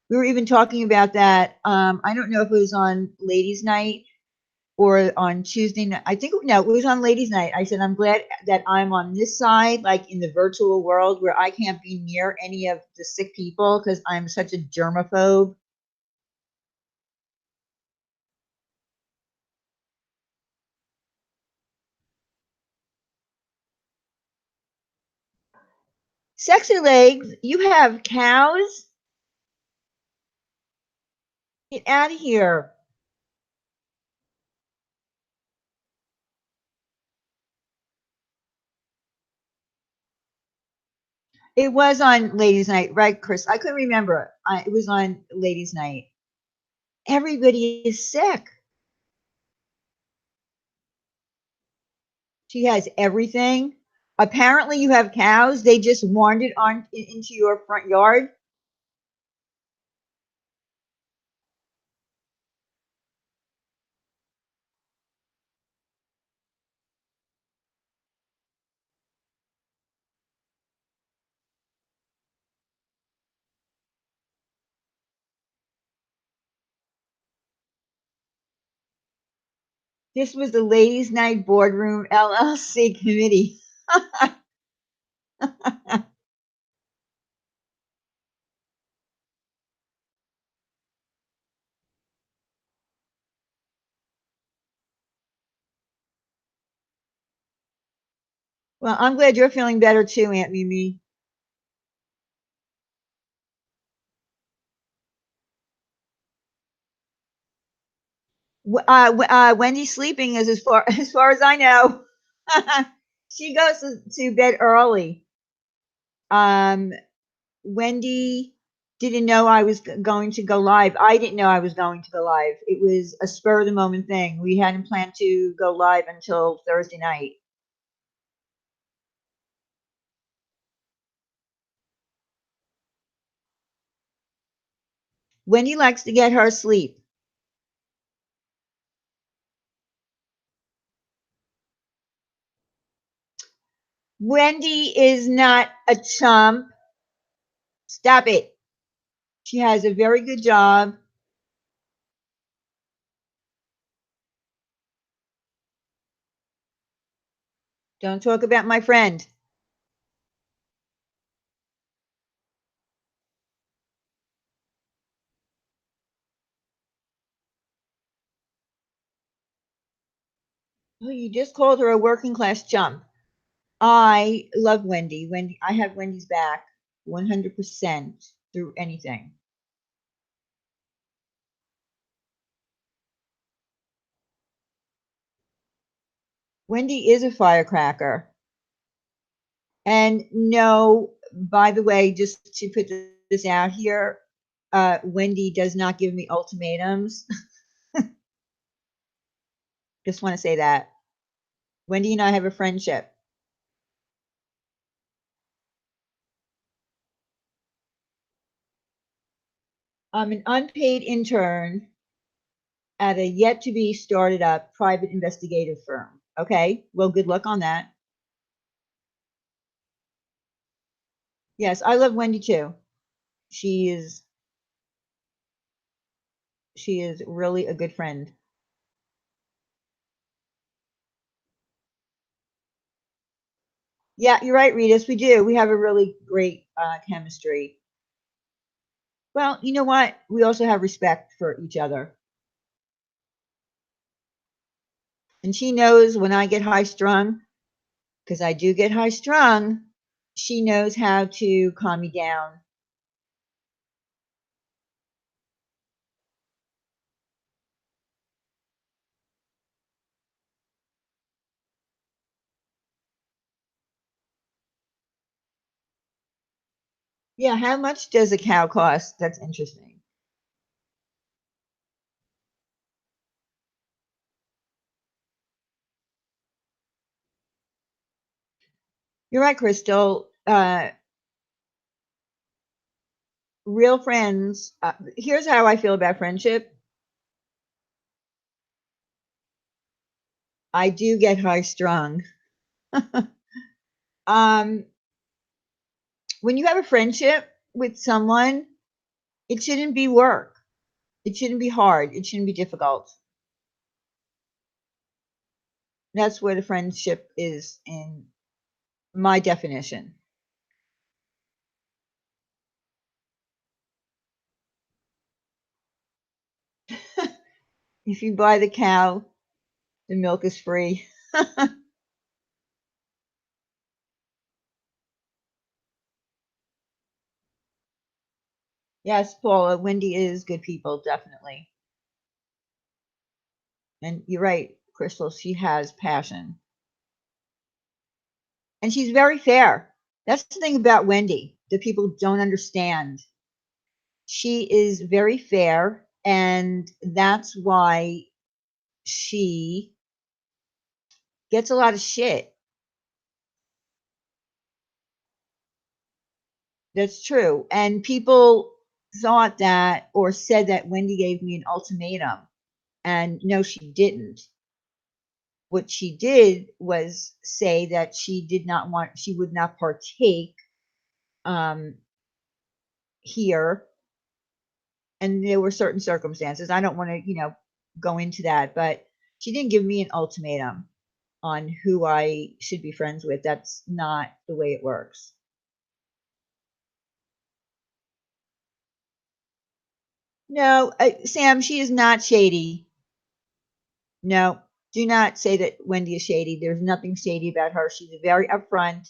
A: We were even talking about that. I don't know if it was on Ladies' Night or on Tuesday night. I think no, it was on Ladies' Night. I said I'm glad that I'm on this side, like in the virtual world, where I can't be near any of the sick people because I'm such a germaphobe. Sexy legs, you have cows? Get out of here. It was on Ladies' Night, right, Chris? I couldn't remember. It was on Ladies' Night. Everybody is sick. She has everything. Apparently, you have cows. They just wandered into your front yard. This was the Ladies' Night Boardroom LLC committee. Well, I'm glad you're feeling better too, Aunt Mimi. Wendy's sleeping as far as far as I know. She goes to bed early. Um, Wendy didn't know I was going to go live. I didn't know I was going to go live. It was a spur of the moment thing. We hadn't planned to go live until Thursday night. Wendy likes to get her sleep. Wendy is not a chump. Stop it. She has a very good job. Don't talk about my friend. Oh, you just called her a working class chump. I love Wendy. Wendy, I have Wendy's back 100% through anything. Wendy is a firecracker. And no, by the way, just to put this out here, Wendy does not give me ultimatums. Just want to say that. Wendy and I have a friendship. I'm an unpaid intern at a yet to be started up private investigative firm. Okay, well, good luck on that. Yes, I love Wendy too. She is she is really a good friend. Yeah, you're right, Ritas. We do. We have a really great chemistry. Well, you know what? We also have respect for each other. And she knows when I get high strung, because I do get high strung, she knows how to calm me down. Yeah, how much does a cow cost? That's interesting. You're right, Crystal. Real friends. Here's how I feel about friendship. I do get high strung. um, when you have a friendship with someone, it shouldn't be work. It shouldn't be hard. It shouldn't be difficult. That's what a friendship is in my definition. If you buy the cow, the milk is free. Yes, Paula, Wendy is good people, definitely. And you're right, Crystal, she has passion. And she's very fair. That's the thing about Wendy that people don't understand. She is very fair, and that's why she gets a lot of shit. That's true. And people thought that or said that Wendy gave me an ultimatum. And no, she didn't. What she did was say that she did not want, she would not partake um, here. And there were certain circumstances. I don't want to, go into that, but she didn't give me an ultimatum on who I should be friends with. That's not the way it works. No, Sam, she is not shady. No, do not say that Wendy is shady. There's nothing shady about her. She's very upfront.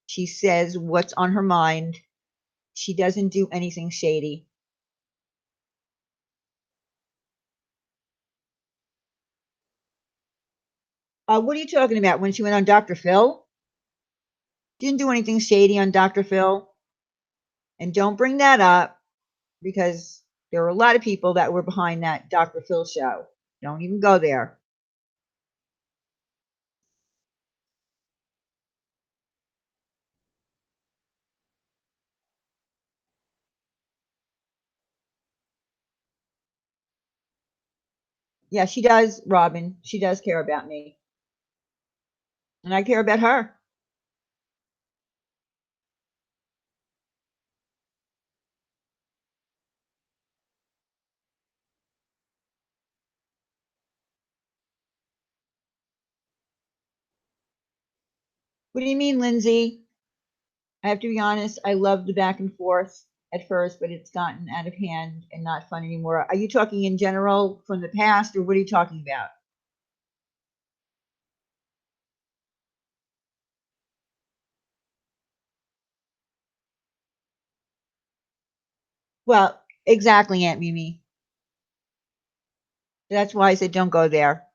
A: She says what's on her mind. She doesn't do anything shady. What are you talking about? When she went on Dr. Phil? Didn't do anything shady on Dr. Phil. And don't bring that up because there were a lot of people that were behind that Dr. Phil show. Don't even go there. Yeah, she does, Robin. She does care about me. And I care about her. What do you mean, Lindsay? I have to be honest, I love the back and forth at first, but it's gotten out of hand and not fun anymore. Are you talking in general from the past, or what are you talking about? Well, exactly, Aunt Mimi. That's why I said don't go there.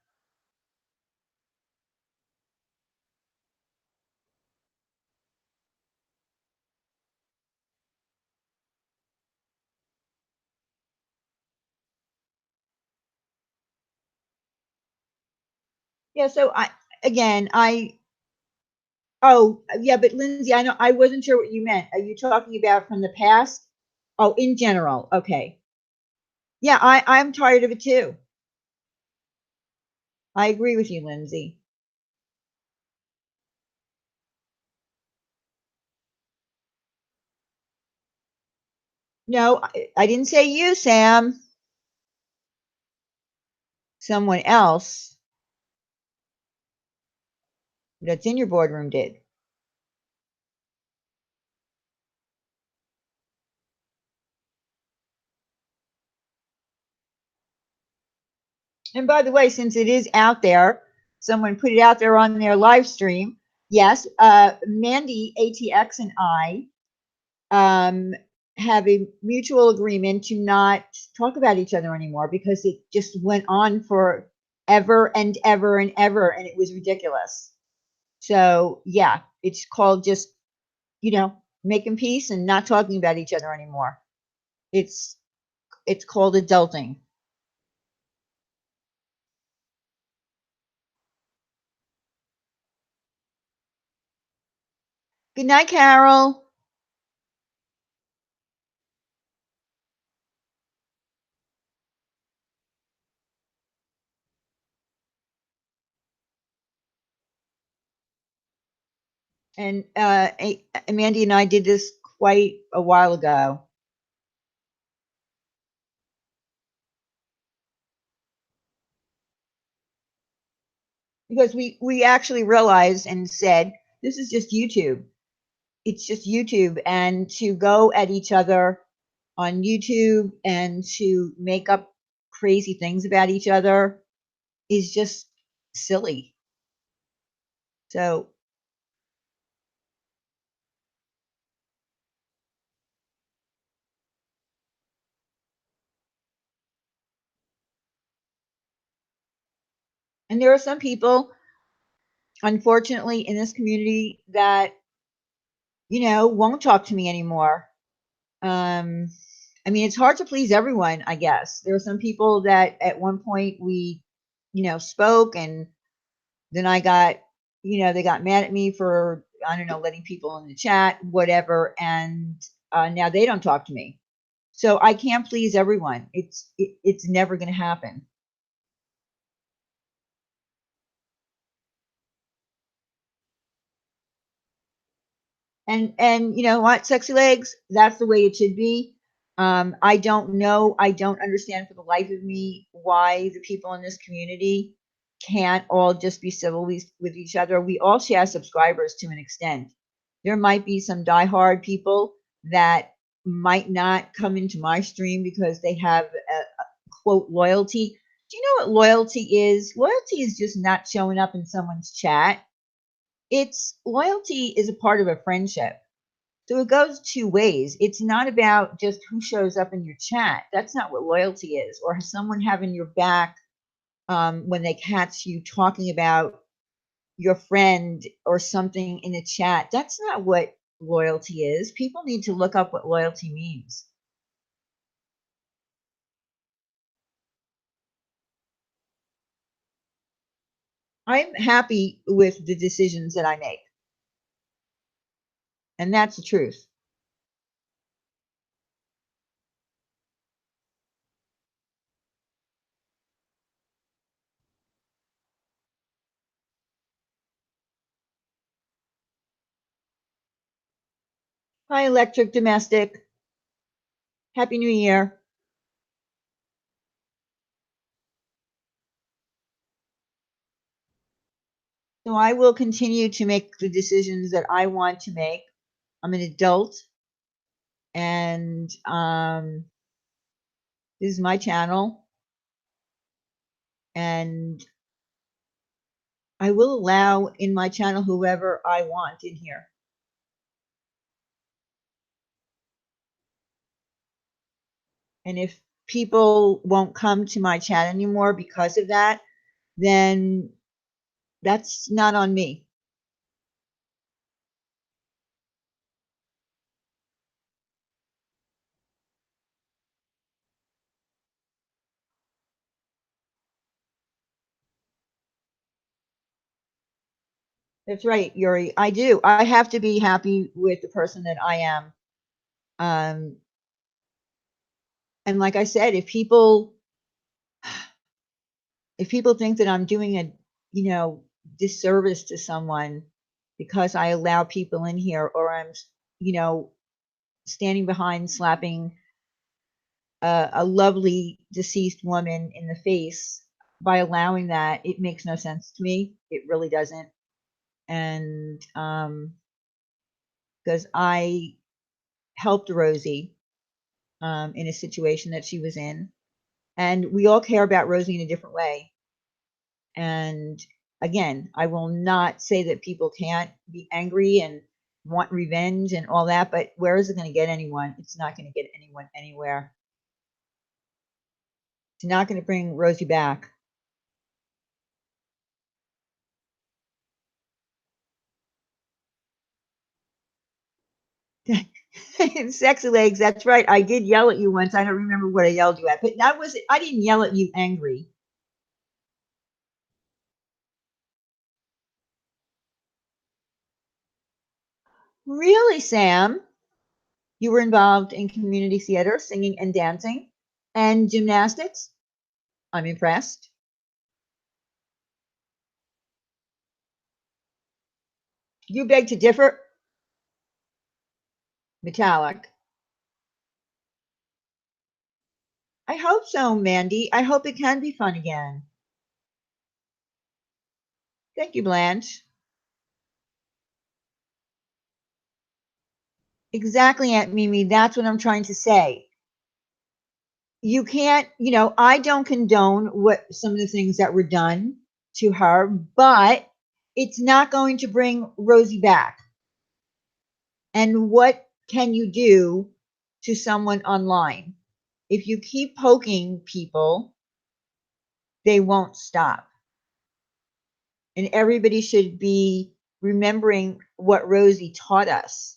A: Yeah, so oh, yeah, but Lindsay, I know I wasn't sure what you meant. Are you talking about from the past? Oh, in general. Okay. Yeah, I'm tired of it too. I agree with you, Lindsay. No, I didn't say you, Sam. Someone else that's in your boardroom did. And by the way, since it is out there, someone put it out there on their live stream. Yes, Mandy, ATX, and I um, have a mutual agreement to not talk about each other anymore because it just went on for ever and ever and ever, and it was ridiculous. So yeah, it's called just making peace and not talking about each other anymore. It's it's called adulting. Good night, Carol. And Mandy and I did this quite a while ago because we actually realized and said this is just YouTube. It's just YouTube, and to go at each other on YouTube and to make up crazy things about each other is just silly. So, and there are some people, unfortunately, in this community that won't talk to me anymore. Um, I mean, it's hard to please everyone, I guess. There are some people that at one point we, spoke, and then they got mad at me for, I don't know, letting people in the chat, whatever, and now they don't talk to me. So I can't please everyone. It's never going to happen. And you know what, sexy legs, that's the way it should be. I don't know, I don't understand for the life of me why the people in this community can't all just be civil with each other. We all share subscribers to an extent. There might be some diehard people that might not come into my stream because they have a quote loyalty. Do you know what loyalty is? Loyalty is just not showing up in someone's chat. It's loyalty is a part of a friendship. So it goes two ways. It's not about just who shows up in your chat. That's not what loyalty is, or someone having your back when they catch you talking about your friend or something in a chat. That's not what loyalty is. People need to look up what loyalty means. I'm happy with the decisions that I make, and that's the truth. Hi, Electric Domestic. Happy New Year. So I will continue to make the decisions that I want to make. I'm an adult, and this is my channel, and I will allow in my channel whoever I want in here. And if people won't come to my chat anymore because of that, then that's not on me. That's right, Yuri. I do. I have to be happy with the person that I am. Um, and like I said, if people think that I'm doing a you know disservice to someone because I allow people in here, or I'm you know standing behind slapping a lovely deceased woman in the face by allowing that, it makes no sense to me. It really doesn't. And because I helped Rosie in a situation that she was in, and we all care about Rosie in a different way. And again, I will not say that people can't be angry and want revenge and all that, but where is it going to get anyone? It's not going to get anyone anywhere. It's not going to bring Rosie back. Sexy legs, that's right. I did yell at you once. I don't remember what I yelled you at, but that was I didn't yell at you angry. Really, Sam? You were involved in community theater, singing and dancing, and gymnastics? I'm impressed. You beg to differ? Metallic. I hope so, Mandy. I hope it can be fun again. Thank you, Blanche. Exactly, Aunt Mimi. That's what I'm trying to say. You can't, I don't condone what some of the things that were done to her, but it's not going to bring Rosie back. And what can you do to someone online? If you keep poking people, they won't stop. And everybody should be remembering what Rosie taught us.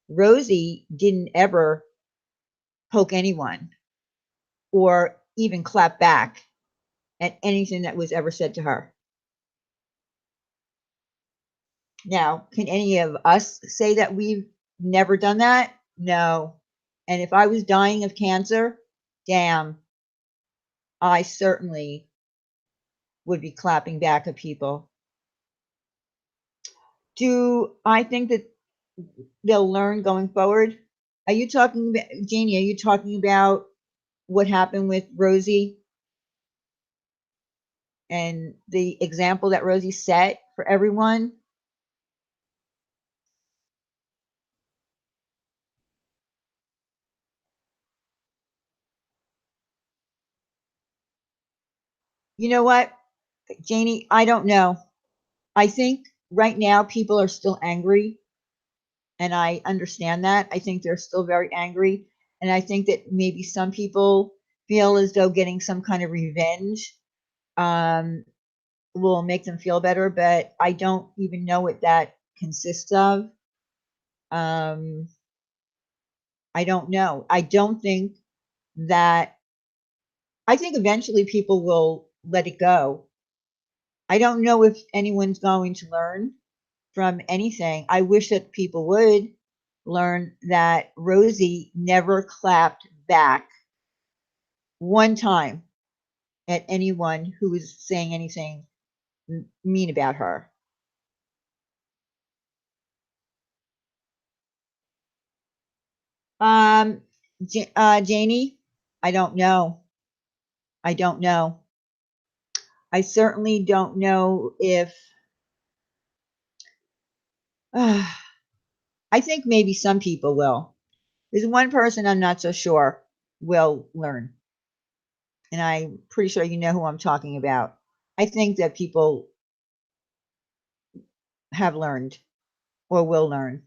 A: Rosie didn't ever poke anyone or even clap back at anything that was ever said to her. Now, can any of us say that we've never done that? No. And if I was dying of cancer, damn, I certainly would be clapping back at people. Do I think that they'll learn going forward? Are you talking about, Janie, are you talking about what happened with Rosie and the example that Rosie set for everyone? You know what, Janie, I don't know. I think right now people are still angry, and I understand that. I think they're still very angry, and I think that maybe some people feel as though getting some kind of revenge um, will make them feel better, but I don't even know what that consists of. Um, I don't know. I don't think that, I think eventually people will let it go. I don't know if anyone's going to learn from anything. I wish that people would learn that Rosie never clapped back one time at anyone who was saying anything mean about her. Um, Janie, I don't know. I don't know. I certainly don't know if. I think maybe some people will. There's one person I'm not so sure will learn, and I'm pretty sure you know who I'm talking about. I think that people have learned or will learn.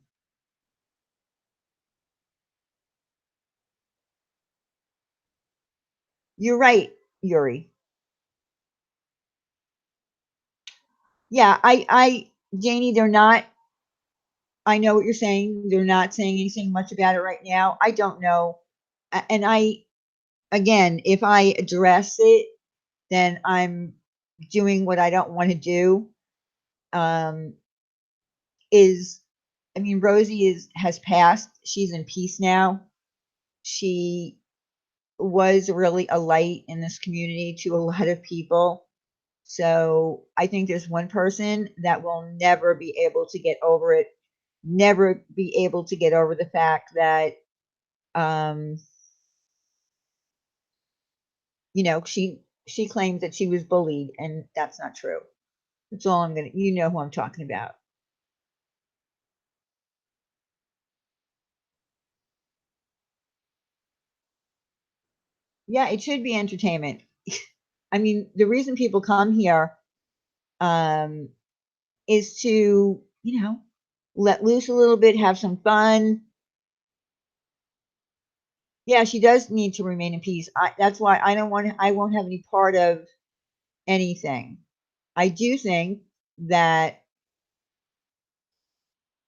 A: You're right, Yuri. Yeah, Janie, they're not. I know what you're saying. They're not saying anything much about it right now. I don't know, and again, if I address it, then I'm doing what I don't want to do. Um, is I mean, Rosie is has passed. She's in peace now. She was really a light in this community to a lot of people. So I think there's one person that will never be able to get over it, never be able to get over the fact that, um, she claims that she was bullied, and that's not true. That's all I'm gonna. You know who I'm talking about. Yeah, it should be entertainment. I mean, the reason people come here um, is to, let loose a little bit, have some fun. Yeah, she does need to remain in peace. That's why I won't have any part of anything. I do think that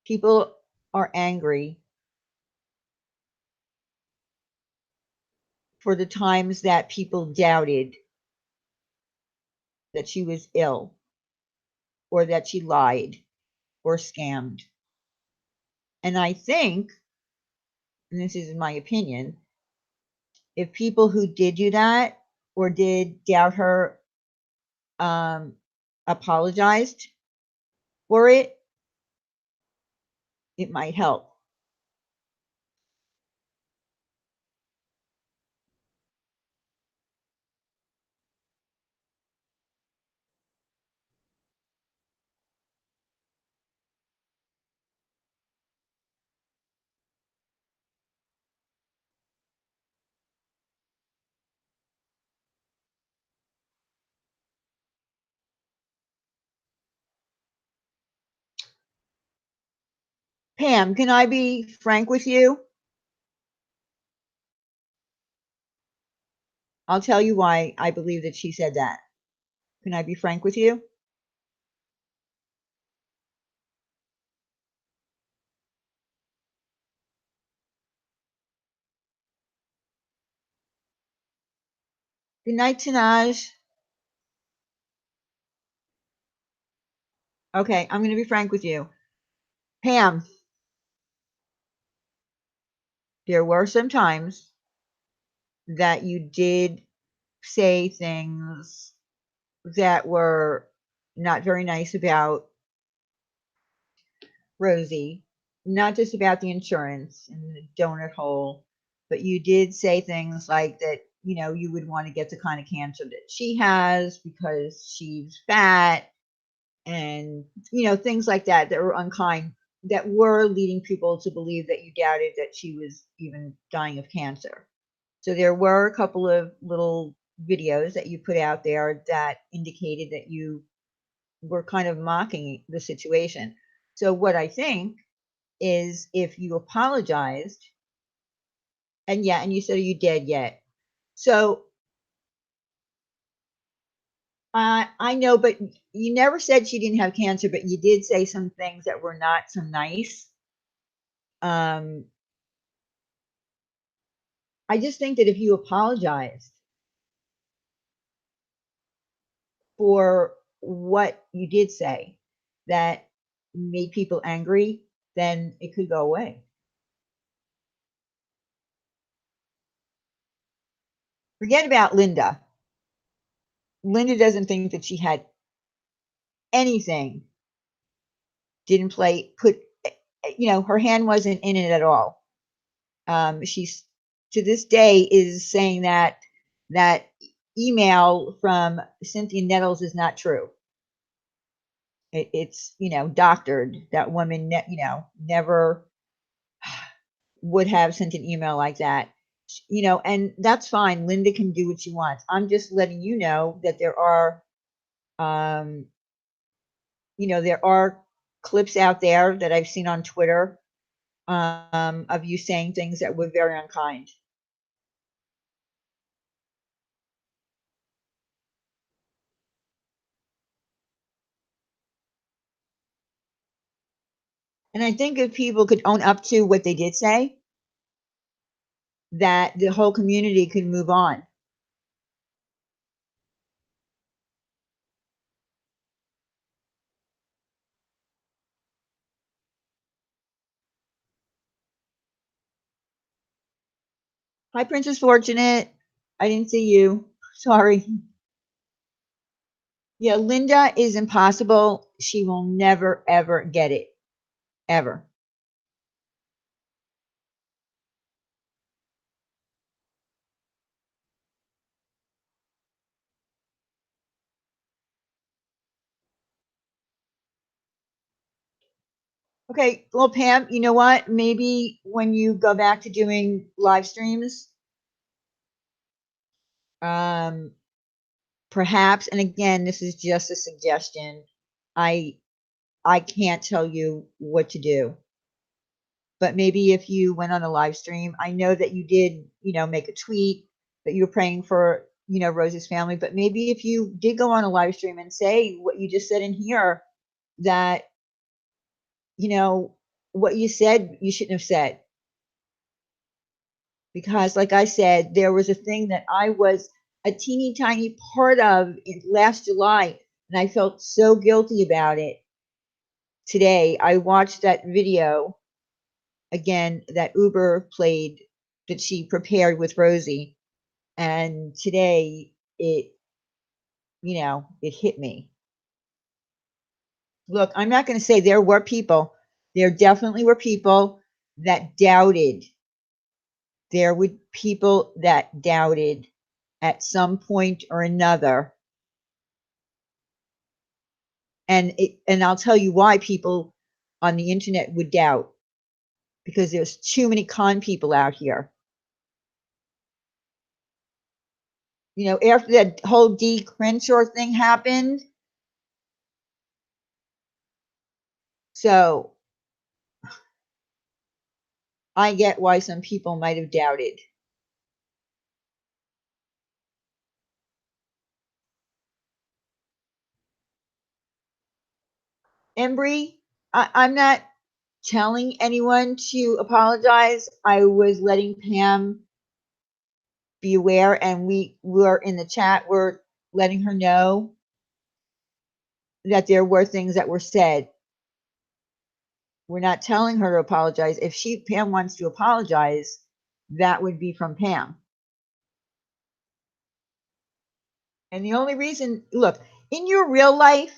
A: people are angry for the times that people doubted that she was ill or that she lied or scammed. And I think, and this is my opinion, if people who did do that or did doubt her um, apologized for it, it might help. Pam, can I be frank with you? I'll tell you why I believe that she said that. Can I be frank with you? Good night, Tanaj. Okay, I'm going to be frank with you. Pam, there were some times that you did say things that were not very nice about Rosie, not just about the insurance and the donut hole, but you did say things like that, you would want to get the kind of cancer that she has because she's fat and, things like that that were unkind, that were leading people to believe that you doubted that she was even dying of cancer. So there were a couple of little videos that you put out there that indicated that you were kind of mocking the situation. So what I think is if you apologized, and yeah, and you said, "Are you dead yet?" So I know, but you never said she didn't have cancer, but you did say some things that were not so nice. Um, I just think that if you apologized for what you did say that made people angry, then it could go away. Forget about Linda. Linda doesn't think that she had anything, didn't play, her hand wasn't in it at all. She's to this day is saying that that email from Cynthia Nettles is not true. It's doctored. That woman, never would have sent an email like that. And that's fine. Linda can do what she wants. I'm just letting you know that um, there are clips out there that I've seen on Twitter of you saying things that were very unkind. And I think if people could own up to what they did say, that the whole community could move on. Hi, Princess Fortunate. I didn't see you. Sorry. Yeah, Linda is impossible. She will never, ever get it. Ever. Okay, well, Pam, you know what? Maybe when you go back to doing live streams, um, perhaps, and again, this is just a suggestion. I I can't tell you what to do, but maybe if you went on a live stream, I know that you did, make a tweet that you were praying for, Rose's family, but maybe if you did go on a live stream and say what you just said in here, that, you know, what you said you shouldn't have said. Because like I said, there was a thing that I was a teeny tiny part of in last July, and I felt so guilty about it. Today, I watched that video again that Uber played that she prepared with Rosie, and today it hit me. Look, I'm not going to say there definitely were people that doubted. There were people that doubted at some point or another. And I'll tell you why people on the internet would doubt, because there's too many con people out here. After that whole D Crenshaw thing happened, so I get why some people might have doubted. Embry, I'm not telling anyone to apologize. I was letting Pam be aware, and we were in the chat. We're letting her know that there were things that were said. We're not telling her to apologize. If Pam wants to apologize, that would be from Pam. And the only reason, look, in your real life,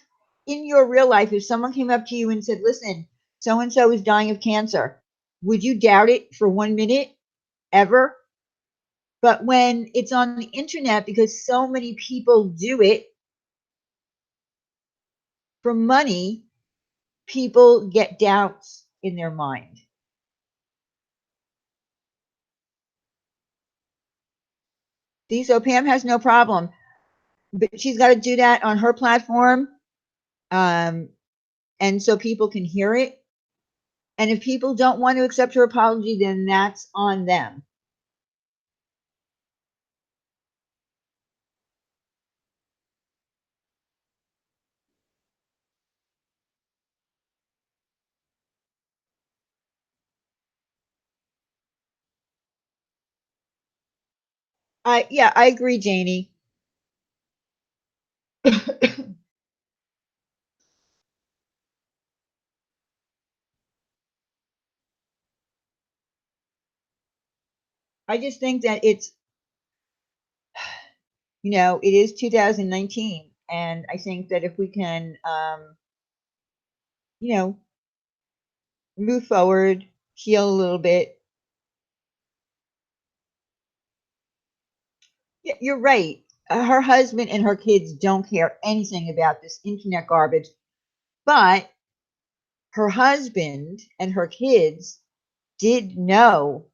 A: if someone came up to you and said, listen, so and so is dying of cancer, would you doubt it for 1 minute ever? But when it's on the internet, because so many people do it for money, people get doubts in their mind. See, so Pam has no problem, but she's got to do that on her platform, and so people can hear it. And if people don't want to accept her apology, then that's on them. Yeah, I agree, Janie. I just think that it is 2019, and I think that if we can, you know, move forward, heal a little bit. Yeah, you're right. Her husband and her kids don't care anything about this internet garbage, but her husband and her kids did know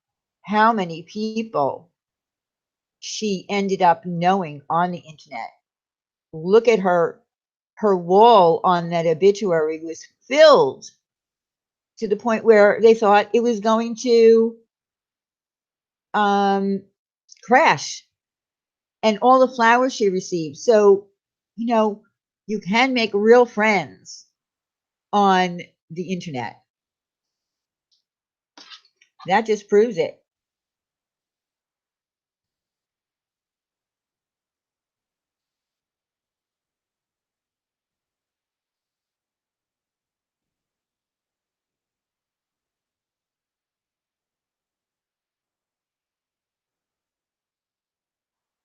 A: how many people she ended up knowing on the internet. Look at her wall on that obituary was filled to the point where they thought it was going to um, crash, and all the flowers she received. So, you know, you can make real friends on the internet. That just proves it.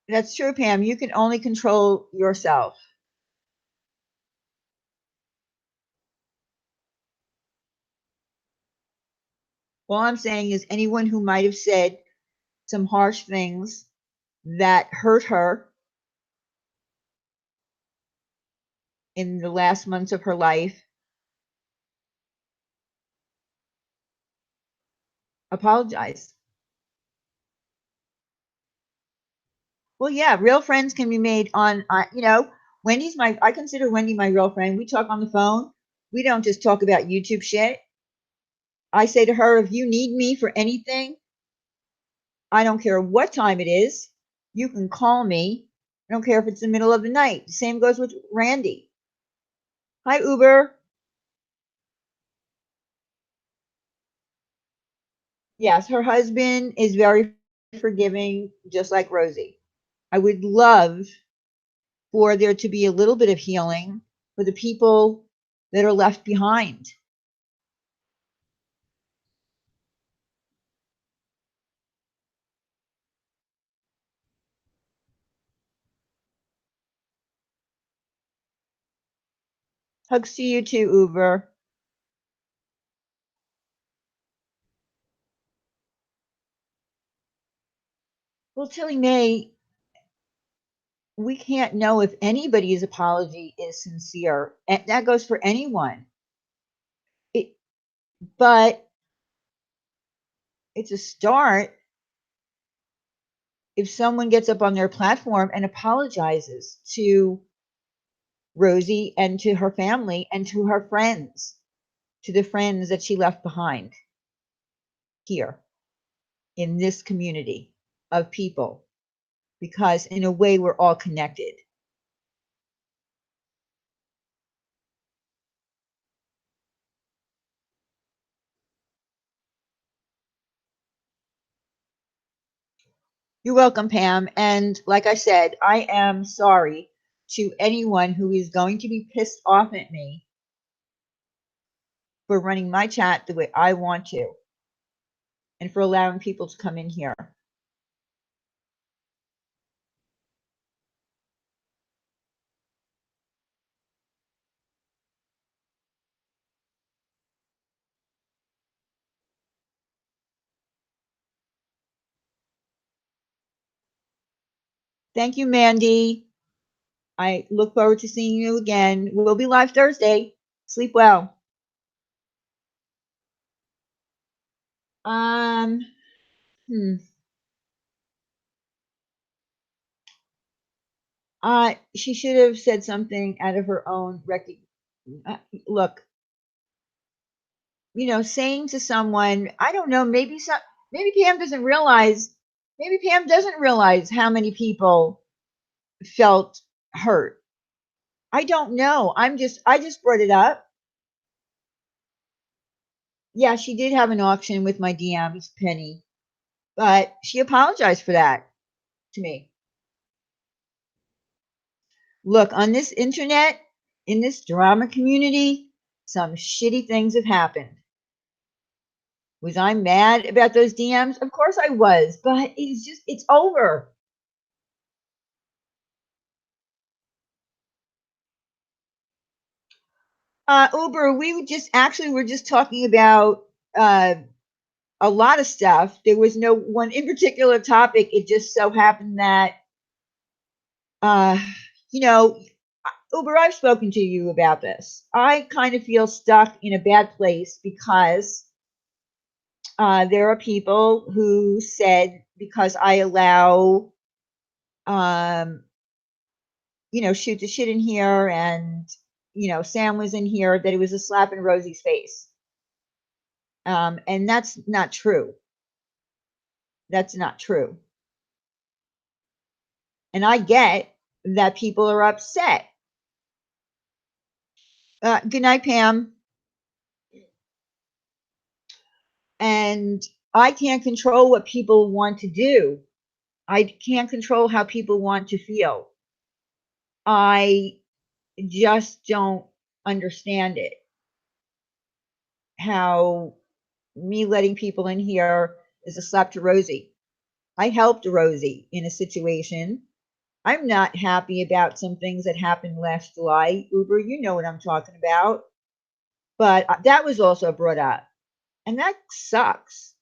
A: That's true, Pam. You can only control yourself. All I'm saying is anyone who might have said some harsh things that hurt her in the last months of her life, apologize. Well, yeah, real friends can be made on, Wendy's I consider Wendy my real friend. We talk on the phone. We don't just talk about YouTube shit. I say to her, if you need me for anything, I don't care what time it is, you can call me. I don't care if it's the middle of the night. The same goes with Randy. Hi, Uber. Yes, her husband is very forgiving, just like Rosie. I would love for there to be a little bit of healing for the people that are left behind. Hugs to you too, Uber. Well, Tilly May, we can't know if anybody's apology is sincere. And that goes for anyone. It, but it's a start if someone gets up on their platform and apologizes to Rosie and to her family and to her friends, to the friends that she left behind here in this community of people, because in a way we're all connected. You're welcome, Pam. And like I said, I am sorry to anyone who is going to be pissed off at me for running my chat the way I want to and for allowing people to come in here. Thank you, Mandy. I look forward to seeing you again. We'll be live Thursday. Sleep well. Um, hmm. She should have said something out of her own look, saying to someone, I don't know, maybe Pam doesn't realize, how many people felt hurt. I don't know. I just brought it up. Yeah, she did have an auction with my DMs, Penny, but she apologized for that to me. Look, on this internet, in this drama community, some shitty things have happened. Was I mad about those DMs? Of course I was, but it's over. Uber, we're just talking about uh, a lot of stuff. There was no one in particular topic. It just so happened that, uh, you know, Uber, I've spoken to you about this. I kind of feel stuck in a bad place because there are people who said because I allow, um, shoot the shit in here and, Sam was in here, that it was a slap in Rosie's face. And that's not true. That's not true. And I get that people are upset. Good night, Pam. And I can't control what people want to do. I can't control how people want to feel. I just don't understand it. How me letting people in here is a slap to Rosie. I helped Rosie in a situation. I'm not happy about some things that happened last July. Uber, you know what I'm talking about. But that was also brought up. And that sucks.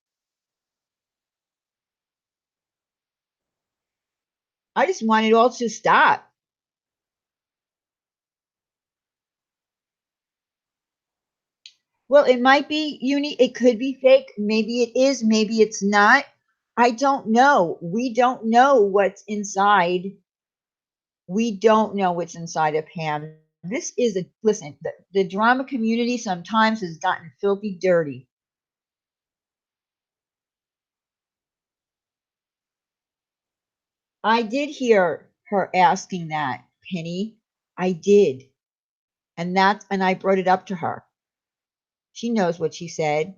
A: I just want it all to stop. Well, it might be uni, it could be fake. Maybe it is, maybe it's not. I don't know. We don't know what's inside. We don't know what's inside of Pam. This is a listen, the drama community sometimes has gotten filthy dirty. I did hear her asking that, Penny. I did. And I brought it up to her. She knows what she said.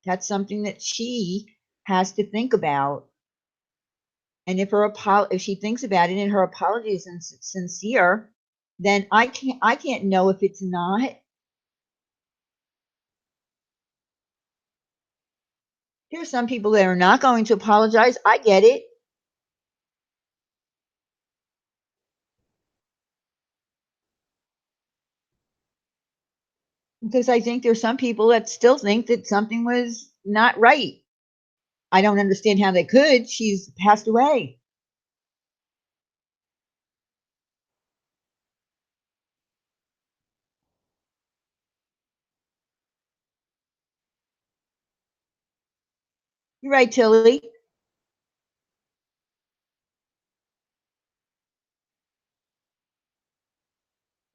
A: That's something that she has to think about. And if she thinks about it and her apology is sincere, then I can't know if it's not. There's some people that are not going to apologize. I get it. Because I think there's some people that still think that something was not right. I don't understand how they could. She's passed away. You're right, Tilly.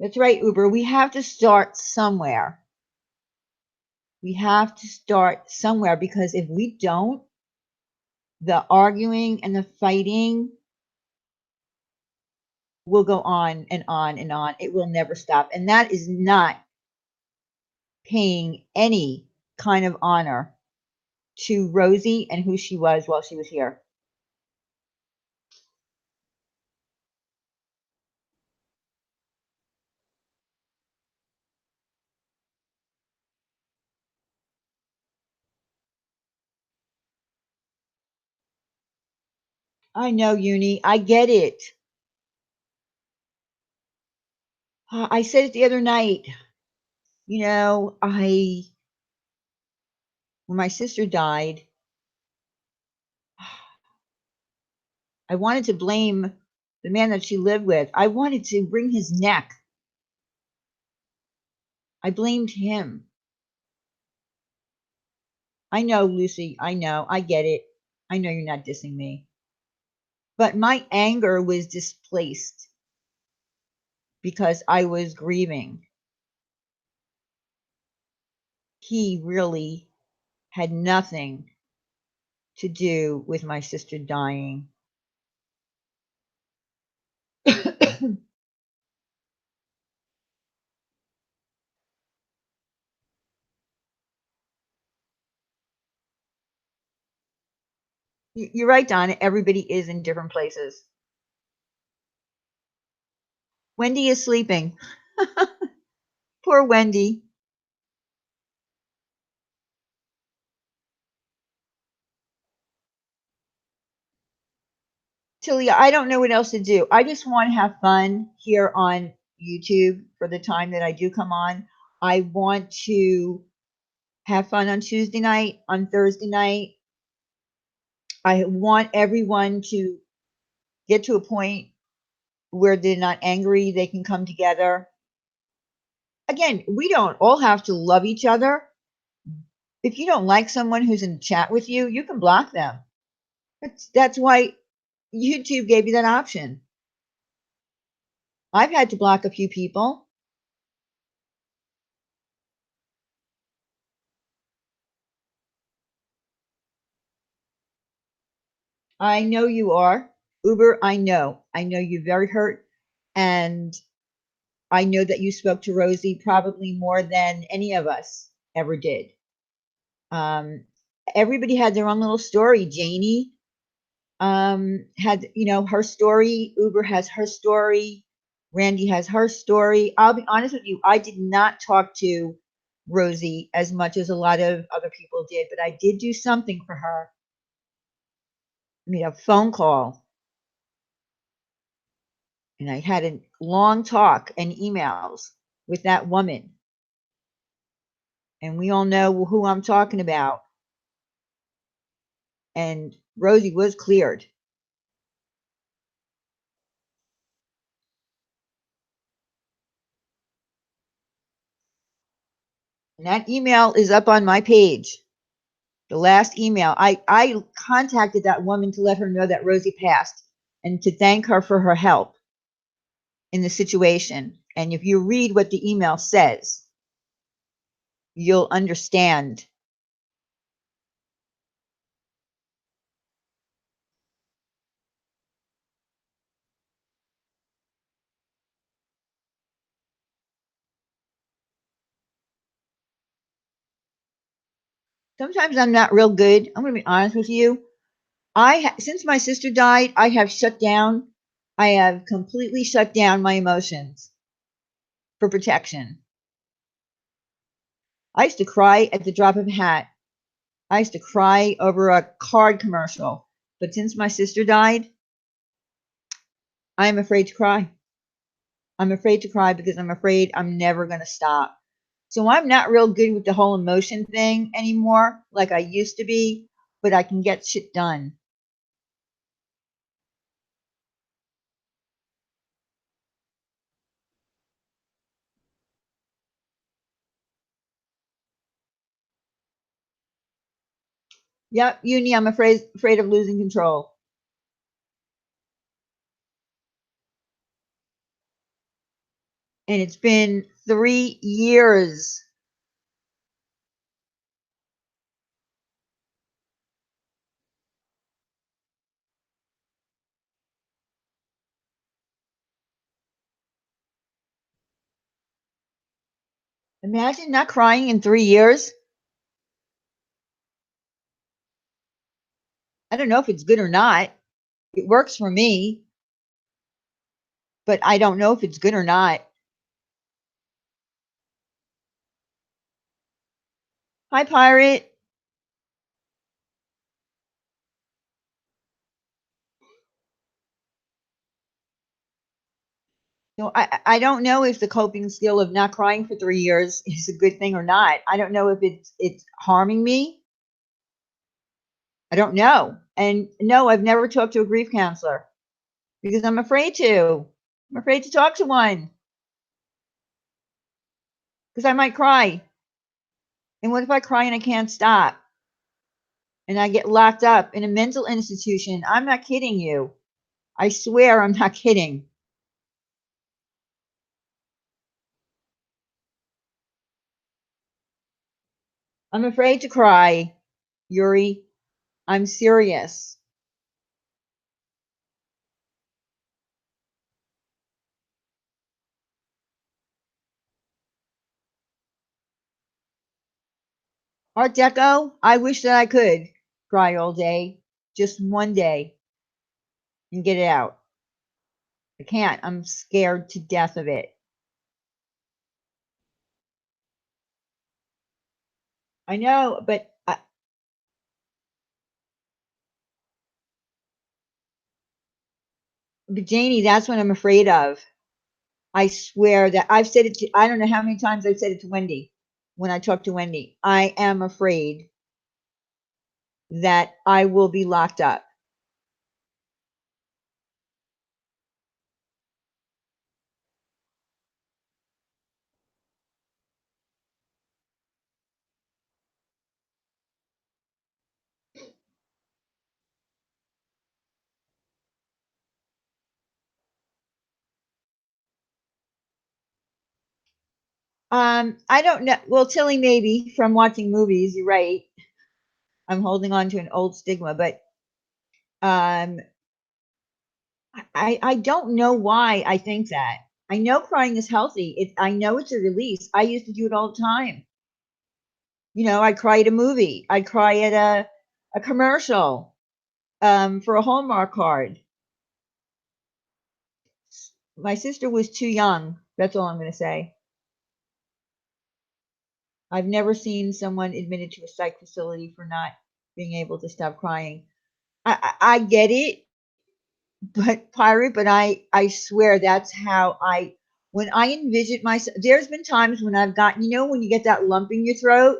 A: That's right, Uber. We have to start somewhere. We have to start somewhere because if we don't, the arguing and the fighting will go on and on and on. It will never stop. And that is not paying any kind of honor to Rosie and who she was while she was here. I know, Uni. I get it. I said it the other night. When my sister died, I wanted to blame the man that she lived with. I wanted to wring his neck. I blamed him. I know, Lucy. I know. I get it. I know you're not dissing me. But my anger was displaced because I was grieving. He really had nothing to do with my sister dying. You're right, Donna. Everybody is in different places. Wendy is sleeping. Poor Wendy. Tilia, I don't know what else to do. I just want to have fun here on YouTube for the time that I do come on. I want to have fun on Tuesday night, on Thursday night. I want everyone to get to a point where they're not angry, they can come together. Again, we don't all have to love each other. If you don't like someone who's in chat with you, you can block them. That's why YouTube gave you that option. I've had to block a few people. I know you are. Uber, I know. I know you're very hurt. And I know that you spoke to Rosie probably more than any of us ever did. Um, Everybody had their own little story. Janie had, her story. Uber has her story. Randy has her story. I'll be honest with you, I did not talk to Rosie as much as a lot of other people did, but I did do something for her. I mean, a phone call, and I had a long talk and emails with that woman. And we all know who I'm talking about. And Rosie was cleared. And that email is up on my page. The last email, I contacted that woman to let her know that Rosie passed and to thank her for her help in the situation. And if you read what the email says, you'll understand. Sometimes I'm not real good. I'm going to be honest with you. Since my sister died, I have shut down. I have completely shut down my emotions for protection. I used to cry at the drop of a hat. I used to cry over a card commercial. But since my sister died, I'm afraid to cry. I'm afraid to cry because I'm afraid I'm never going to stop. So I'm not real good with the whole emotion thing anymore, like I used to be, but I can get shit done. Yep, Uni, I'm afraid of losing control. And it's been 3 years. Imagine not crying in 3 years. I don't know if it's good or not. It works for me, but I don't know if it's good or not. Hi, Pirate. I don't know if the coping skill of not crying for 3 years is a good thing or not. I don't know if it's harming me. I don't know. And no, I've never talked to a grief counselor because I'm afraid to. I'm afraid to talk to one because I might cry. And what if I cry and I can't stop and I get locked up in a mental institution? I'm not kidding you. I swear I'm not kidding. I'm afraid to cry, Yuri. I'm serious. Art Deco, I wish that I could cry all day, just one day, and get it out. I can't. I'm scared to death of it. I know, but Janie, that's what I'm afraid of. I swear that I've said it to, I don't know how many times I've said it to Wendy when I talk to Wendy. I am afraid that I will be locked up. I don't know. Well, Tilly, maybe from watching movies, you're right. I'm holding on to an old stigma, but um, I don't know why I think that. I know crying is healthy. I know it's a release. I used to do it all the time. I'd cry at a movie. I'd cry at a commercial for a Hallmark card. My sister was too young. That's all I'm going to say. I've never seen someone admitted to a psych facility for not being able to stop crying. I get it, but pirate, but I swear that's how when I envision myself. There's been times when I've gotten, when you get that lump in your throat,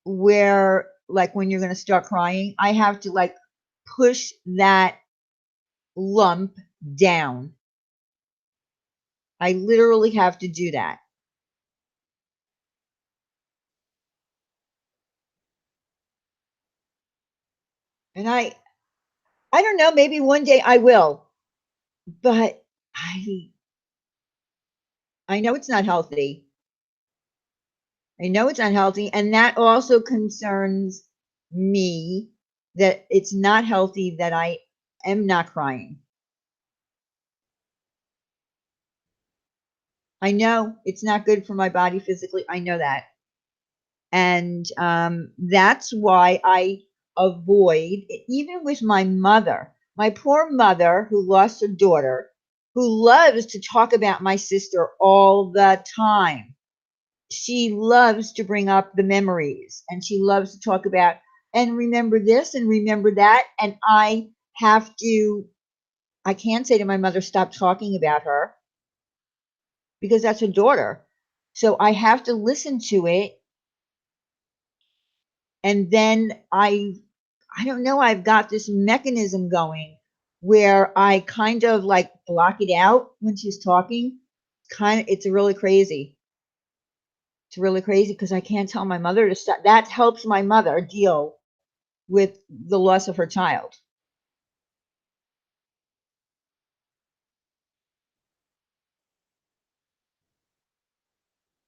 A: where like when you're going to start crying, I have to like push that lump down. I literally have to do that. And I don't know, maybe one day I will, but I know it's not healthy. I know it's unhealthy, and that also concerns me that it's not healthy that I am not crying. I know it's not good for my body physically. I know that. And that's why I avoid, even with my poor mother who lost her daughter, who loves to talk about my sister all the time. She loves to bring up the memories and she loves to talk about and remember this and remember that. And I can't say to my mother, stop talking about her because that's her daughter. So I have to listen to it. And then I don't know, I've got this mechanism going where I kind of like block it out when she's talking. It's really crazy. It's really crazy because I can't tell my mother to stop. That helps my mother deal with the loss of her child.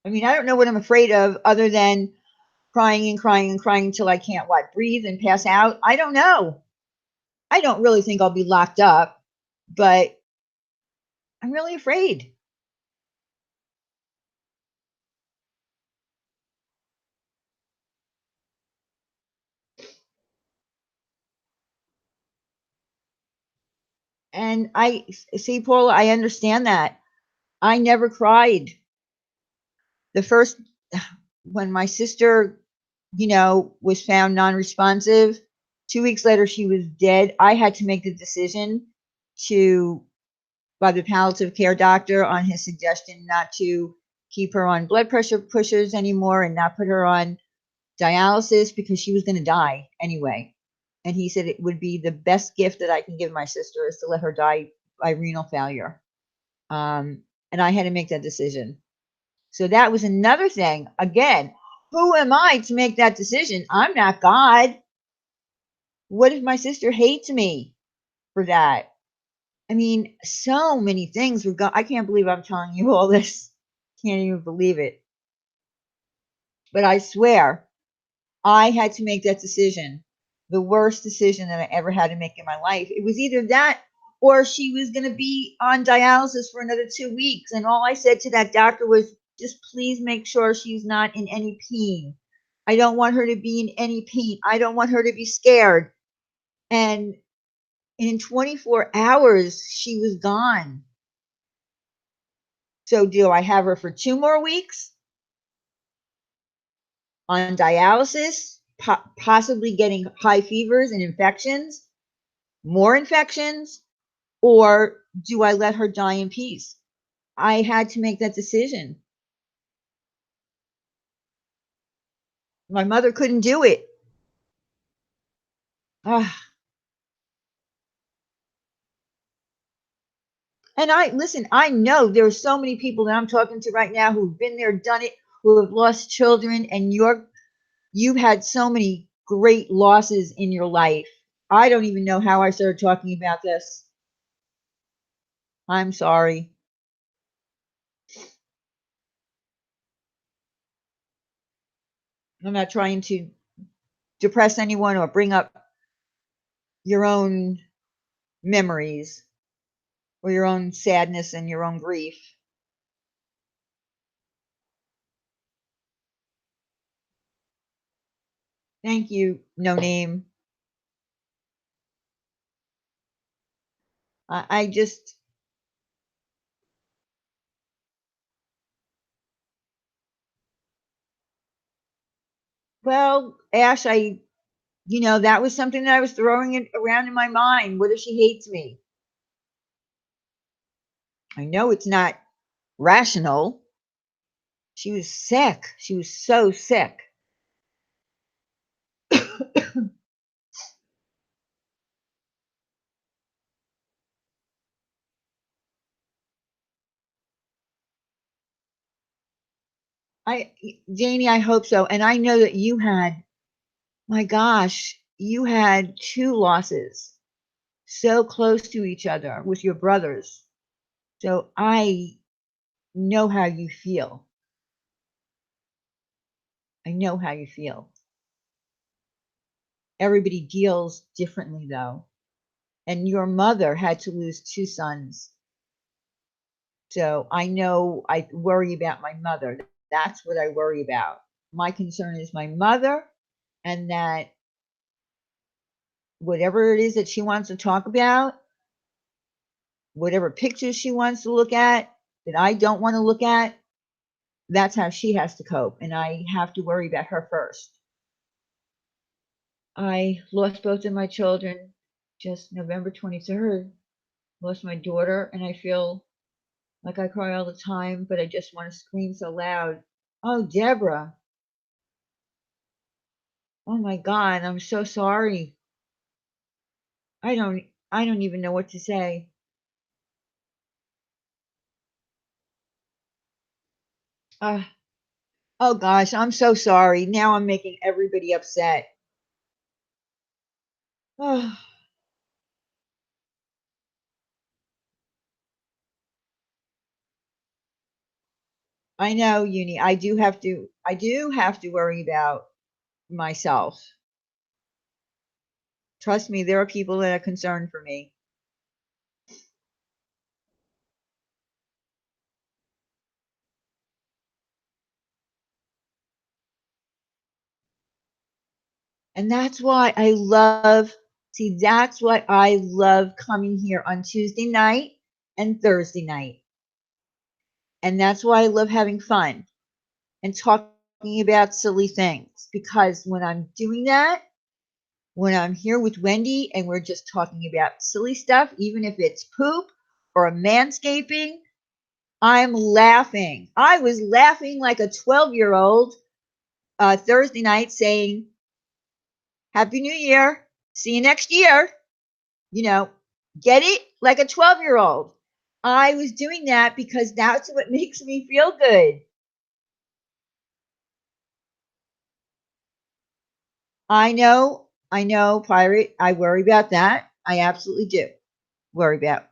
A: I mean, I don't know what I'm afraid of other than crying and crying and crying until I can't what breathe and pass out. I don't know. I don't really think I'll be locked up, but I'm really afraid. And I see, Paula, I understand that. I never cried. The first, when my sister, was found non responsive, 2 weeks later, she was dead. I had to make the decision to, by the palliative care doctor on his suggestion, not to keep her on blood pressure pushers anymore and not put her on dialysis because she was going to die anyway. And he said it would be the best gift that I can give my sister is to let her die by renal failure. And I had to make that decision. So that was another thing. Again, who am I to make that decision? I'm not God. What if my sister hates me for that? I mean, so many things were going. I can't believe I'm telling you all this. Can't even believe it. But I swear, I had to make that decision. The worst decision that I ever had to make in my life. It was either that or she was going to be on dialysis for another 2 weeks. And all I said to that doctor was, just please make sure she's not in any pain. I don't want her to be in any pain. I don't want her to be scared. And in 24 hours, she was gone. So, do I have her for 2 more weeks on dialysis, possibly getting high fevers and infections, more infections, or do I let her die in peace? I had to make that decision. My mother couldn't do it. Ah, and listen, I know there are so many people that I'm talking to right now who've been there, done it, who have lost children, and you've had so many great losses in your life. I don't even know how I started talking about this. I'm sorry. I'm not trying to depress anyone or bring up your own memories or your own sadness and your own grief. Thank you, no name. I just, well, Ash, that was something that I was throwing it around in my mind. What if she hates me? I know it's not rational. She was sick. She was so sick. I, Janie, I hope so. And I know that you had, my gosh, you had two losses so close to each other with your brothers. So I know how you feel. I know how you feel. Everybody deals differently though. And your mother had to lose two sons. So I know I worry about my mother. That's what I worry about. My concern is my mother, and that whatever it is that she wants to talk about, whatever pictures she wants to look at that I don't want to look at, that's how she has to cope. And I have to worry about her first. I lost both of my children just November 23rd. Lost my daughter, and I feel like I cry all the time, but I just want to scream so loud. Oh, Deborah. Oh my God, I'm so sorry. I don't even know what to say. Uh, oh gosh, I'm so sorry. Now I'm making everybody upset. Oh, I know, Uni. I do have to worry about myself. Trust me, there are people that are concerned for me. And that's why I love, see, that's why I love coming here on Tuesday night and Thursday night. And that's why I love having fun and talking about silly things. Because when I'm doing that, when I'm here with Wendy and we're just talking about silly stuff, even if it's poop or manscaping, I'm laughing. I was laughing like a 12-year-old Thursday night saying, Happy New Year. See you next year. You know, get it? Like a 12-year-old. I was doing that because that's what makes me feel good. I know, Pirate. I worry about that. I absolutely do worry about.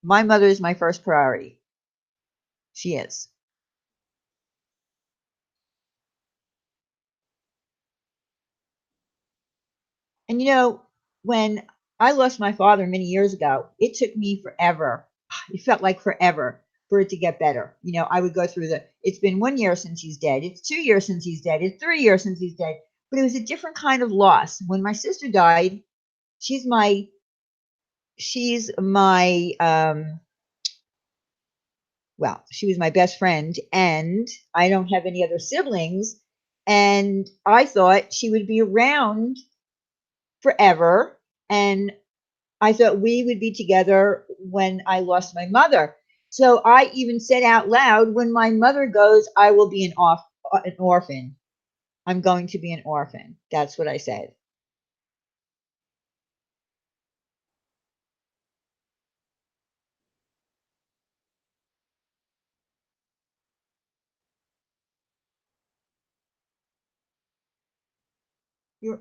A: My mother is my first priority. She is. And when I lost my father many years ago, it took me forever. It felt like forever for it to get better. I would go through it's been 1 year since he's dead. It's 2 years since he's dead. It's 3 years since he's dead. But it was a different kind of loss. When my sister died, she's my, well, she was my best friend, and I don't have any other siblings. And I thought she would be around forever. And I thought we would be together when I lost my mother. So I even said out loud, when my mother goes, I will be an orphan. I'm going to be an orphan. That's what I said.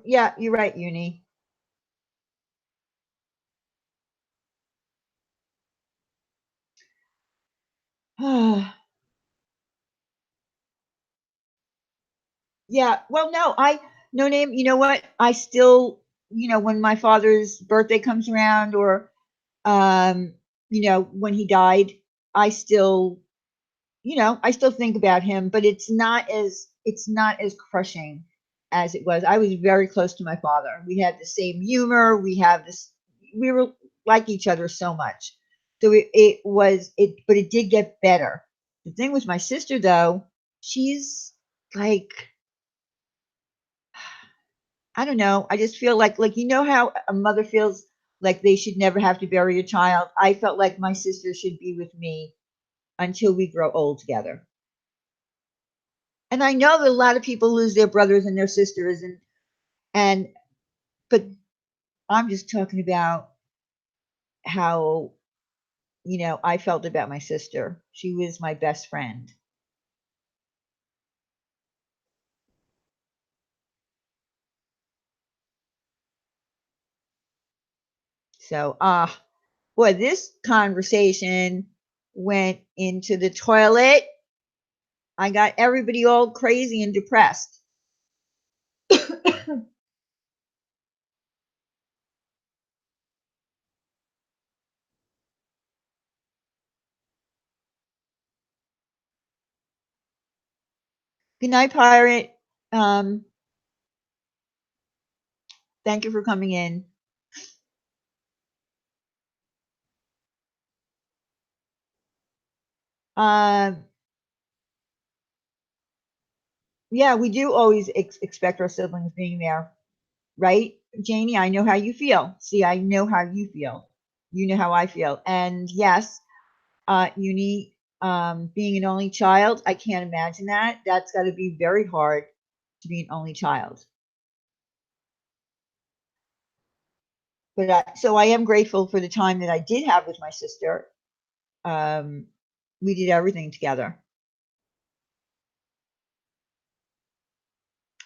A: Yeah, you're right, Uni. Yeah. Well, no, no name. You know what? I still, when my father's birthday comes around, or um, when he died, I still I still think about him, but it's not as crushing as it was. I was very close to my father. We had the same humor. We were like each other so much. So but it did get better. The thing with my sister though, she's like, I don't know. I just feel like how a mother feels like they should never have to bury a child. I felt like my sister should be with me until we grow old together. And I know that a lot of people lose their brothers and their sisters, and but I'm just talking about how I felt about my sister. She was my best friend. So, boy, this conversation went into the toilet. I got everybody all crazy and depressed. Good night, Pirate. Um, Thank you for coming in. Um, yeah, we do always expect our siblings being there, right, Janie? I know how you feel. See, I know how you feel. You know how I feel. And yes, Uni, being an only child, I can't imagine that. That's got to be very hard to be an only child. But so I am grateful for the time that I did have with my sister. Um, we did everything together.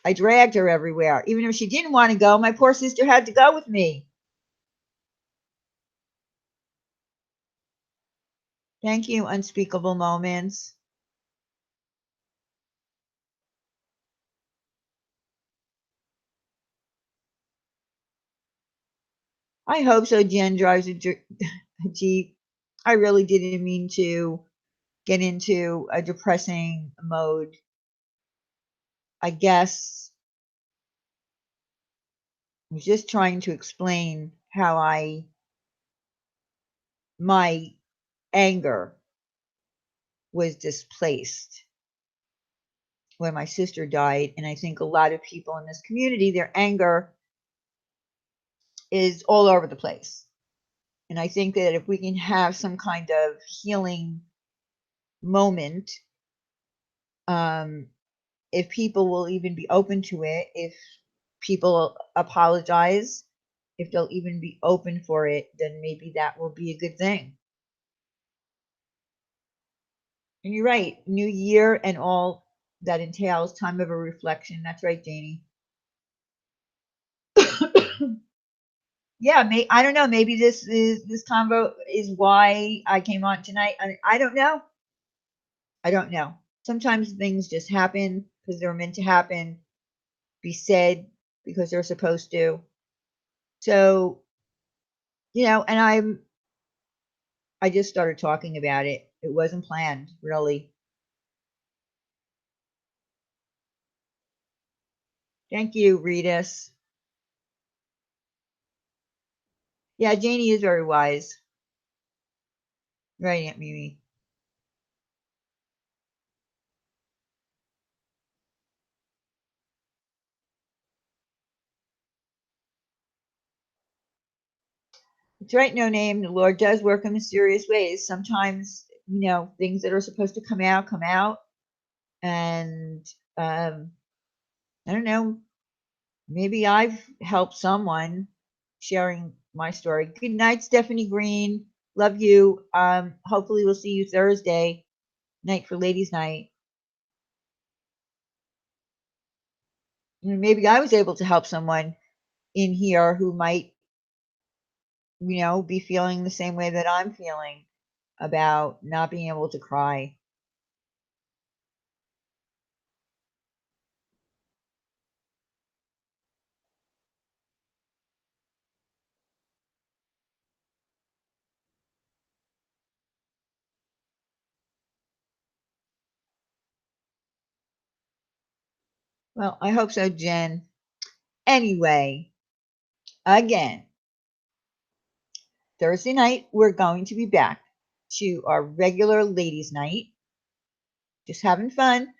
A: I dragged her everywhere. Even if she didn't want to go, my poor sister had to go with me. Thank you, Unspeakable Moments. I hope so. Jen drives a Jeep. I really didn't mean to get into a depressing mode. I guess I was just trying to explain how my anger was displaced when my sister died. And I think a lot of people in this community, their anger is all over the place. And I think that if we can have some kind of healing moment, um, if people will even be open to it, if people apologize, if they'll even be open for it, then maybe that will be a good thing. And you're right, new year and all that entails, time of a reflection. That's right, Janie. Yeah, I don't know. Maybe this convo is why I came on tonight. I don't know. I don't know. Sometimes things just happen because they're meant to happen, be said because they're supposed to. So, and I just started talking about it. It wasn't planned, really. Thank you, Ritas. Yeah, Janie is very wise. Right, Aunt Mimi. It's right, no name. The Lord does work in mysterious ways. Sometimes, things that are supposed to come out come out. And um, I don't know, maybe I've helped someone sharing my story. Good night, Stephanie Green. Love you. Hopefully, we'll see you Thursday night for ladies' night. And maybe I was able to help someone in here who might, be feeling the same way that I'm feeling about not being able to cry. Well, I hope so, Jen. Anyway, again, Thursday night, we're going to be back to our regular ladies' night, just having fun,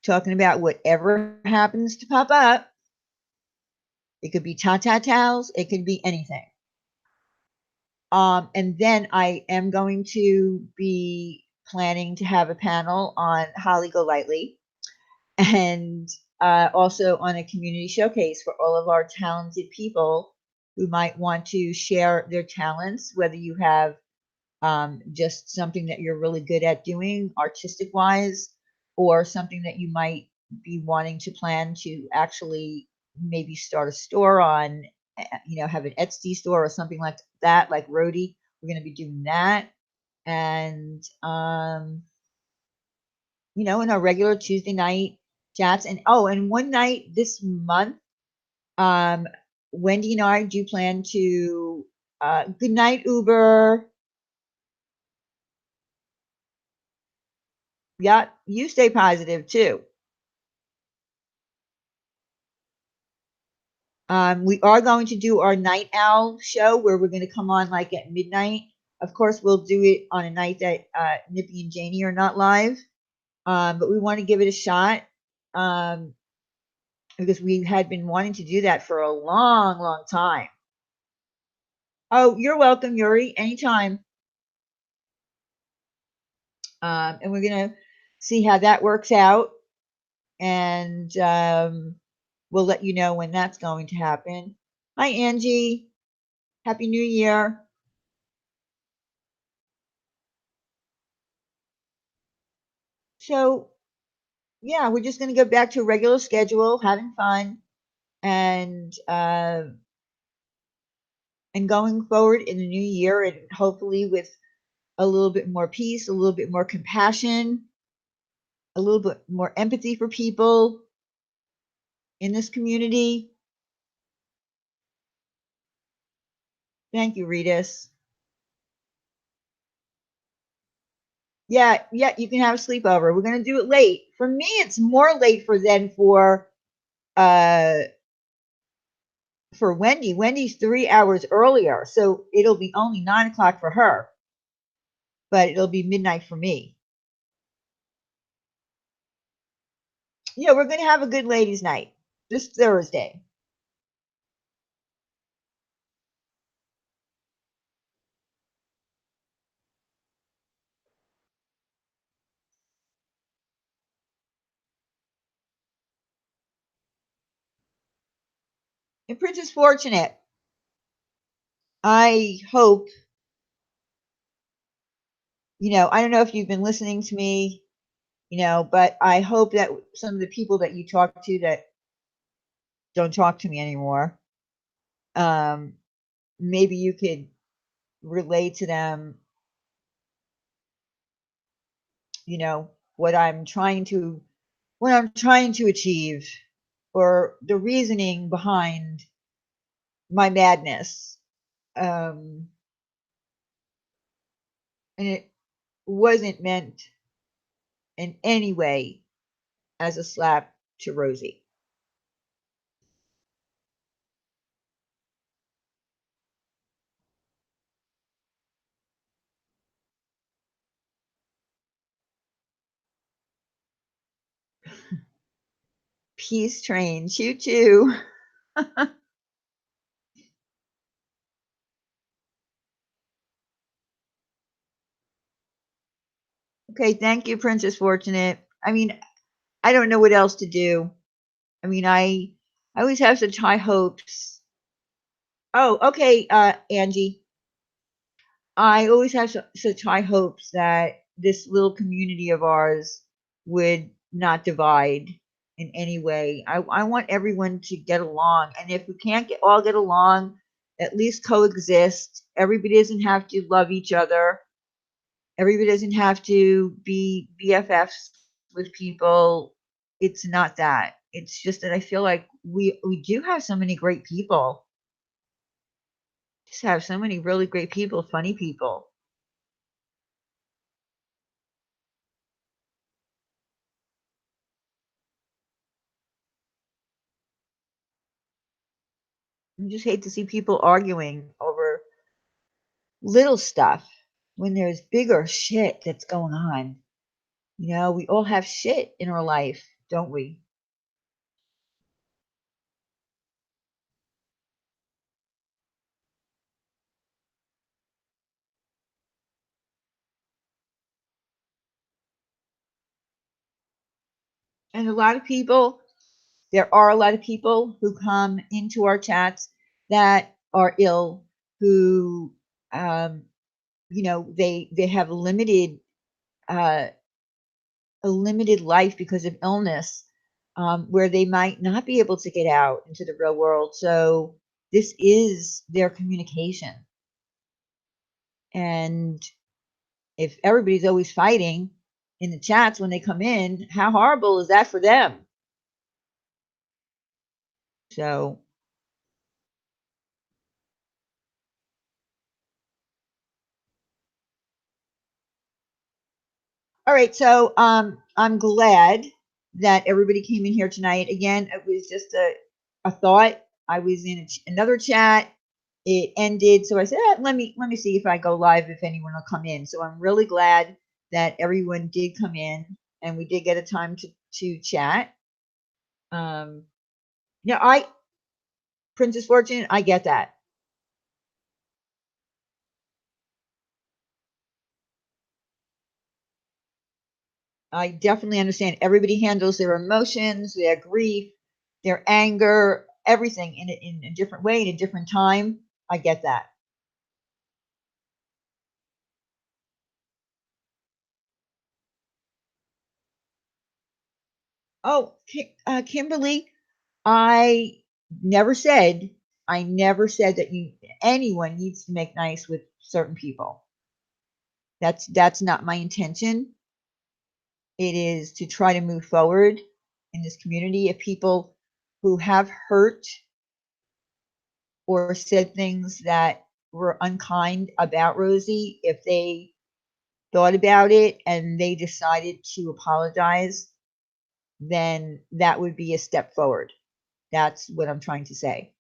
A: talking about whatever happens to pop up. It could be ta-ta-tals, it could be anything. And then I am going to be planning to have a panel on Holly Golightly and also on a community showcase for all of our talented people who might want to share their talents, whether you have just something that you're really good at doing artistic wise, or something that you might be wanting to plan to actually maybe start a store on. have an Etsy store or something like that, like Rhodey. We're going to be doing that. And, in our regular Tuesday night chats. And, oh, and one night this month, um, Wendy and I do plan to, good night, Uber. Yeah, you stay positive too. We are going to do our night owl show where we're going to come on like at midnight. Of course, we'll do it on a night that Nippy and Janie are not live, but we want to give it a shot um, because we had been wanting to do that for a long, long time. Oh, you're welcome, Yuri, anytime. And we're going to see how that works out. And we'll let you know when that's going to happen. Hi, Angie. Happy New Year. So, yeah, we're just going to go back to a regular schedule, having fun, and going forward in the new year, and hopefully with a little bit more peace, a little bit more compassion, a little bit more empathy for people in this community. Thank you, Ritas. Yeah, yeah, you can have a sleepover. We're gonna do it late. For me, it's more late uh for Wendy. Wendy's 3 hours earlier, so it'll be only 9 o'clock for her, but it'll be midnight for me. Yeah, we're gonna have a good ladies' night this Thursday. And Princess Fortunate, I hope, I don't know if you've been listening to me, but I hope that some of the people that you talk to that don't talk to me anymore, um, maybe you could relate to them, you know, what I'm trying to what I'm trying to achieve or the reasoning behind my madness. Um, and it wasn't meant in any way as a slap to Rosie. Peace train, choo choo. Okay, thank you, Princess Fortunate. I mean, I don't know what else to do. I mean, I always have such high hopes. Oh, okay, Angie. I always have such high hopes that this little community of ours would not divide in any way. I want everyone to get along, and if we can't all get along, at least coexist. Everybody doesn't have to love each other. Everybody doesn't have to be BFFs with people. It's not that. It's just that I feel like we do have so many great people. Just have so many really great people, funny people. I just hate to see people arguing over little stuff when there's bigger shit that's going on. We all have shit in our life, don't we? And there are a lot of people who come into our chats that are ill, who, um, they have uh, a limited life because of illness, where they might not be able to get out into the real world. So this is their communication. And if everybody's always fighting in the chats when they come in, how horrible is that for them? So, all right. So, I'm glad that everybody came in here tonight. Again, it was just a thought. I was in another chat. It ended, so I said, let me see if I go live if anyone will come in. So I'm really glad that everyone did come in and we did get a time to chat. Um, yeah, I Princess Fortune, I get that. I definitely understand. Everybody handles their emotions, their grief, their anger, everything in a different way, in a different time. I get that. Oh, Kimberly, I never said, I never said that anyone needs to make nice with certain people. That's not my intention. It is to try to move forward in this community. If people who have hurt or said things that were unkind about Rosie, if they thought about it and they decided to apologize, then that would be a step forward. That's what I'm trying to say.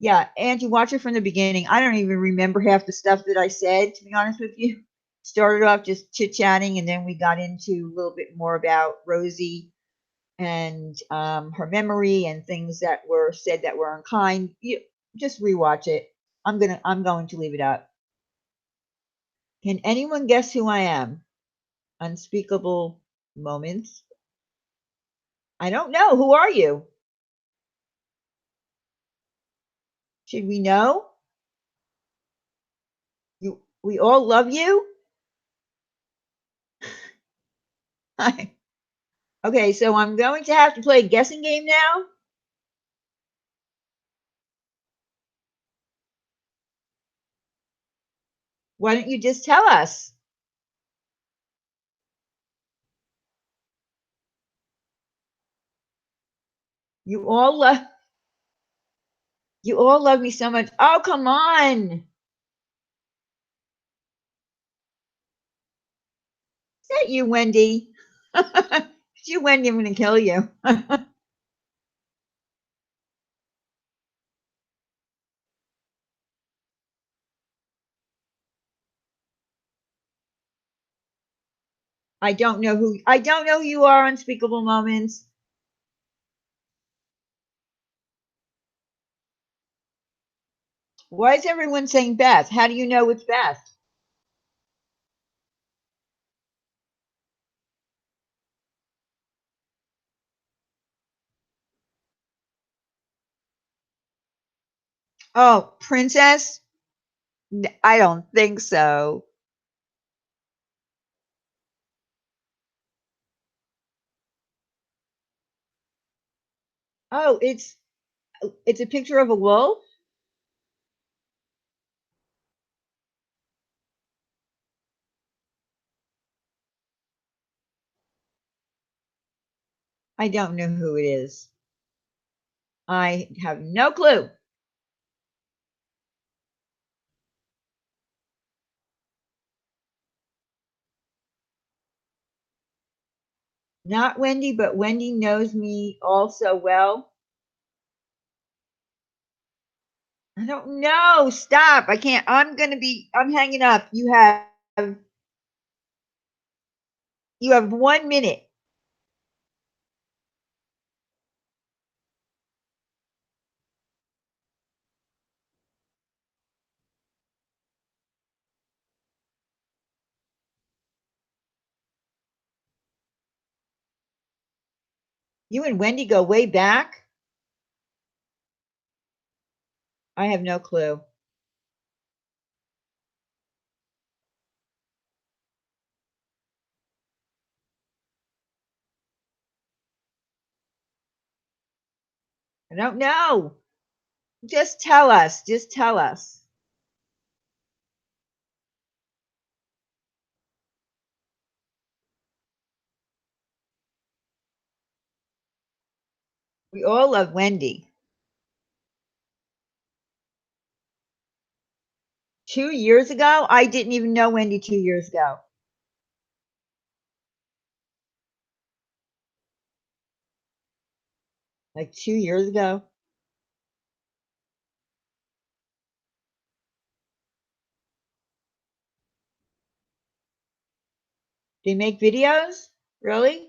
A: Yeah, Angie, watch it from the beginning. I don't even remember half the stuff that I said, to be honest with you. Started off just chit chatting, and then we got into a little bit more about Rosie and her memory and things that were said that were unkind. You just rewatch it. I'm going to leave it up. Can anyone guess who I am? Unspeakable moments. I don't know. Who are you? Should we know? We all love you. Okay, so I'm going to have to play a guessing game now. Why don't you just tell us? You all love you all love me so much. Oh, come on. Is that you, Wendy? It's you, Wendy, I'm gonna kill you. I don't know who you are, Unspeakable Moments. Why is everyone saying Beth? How do you know it's Beth? Oh, Princess? I don't think so. Oh, it's a picture of a wolf? I don't know who it is. I have no clue. Not Wendy, but Wendy knows me all so well. I don't know. Stop. I can't. I'm hanging up. You have 1 minute. You and Wendy go way back. I have no clue. I don't know. Just tell us. Just tell us. We all love Wendy. 2 years ago? I didn't even know Wendy 2 years ago. Like 2 years ago. They make videos? Really?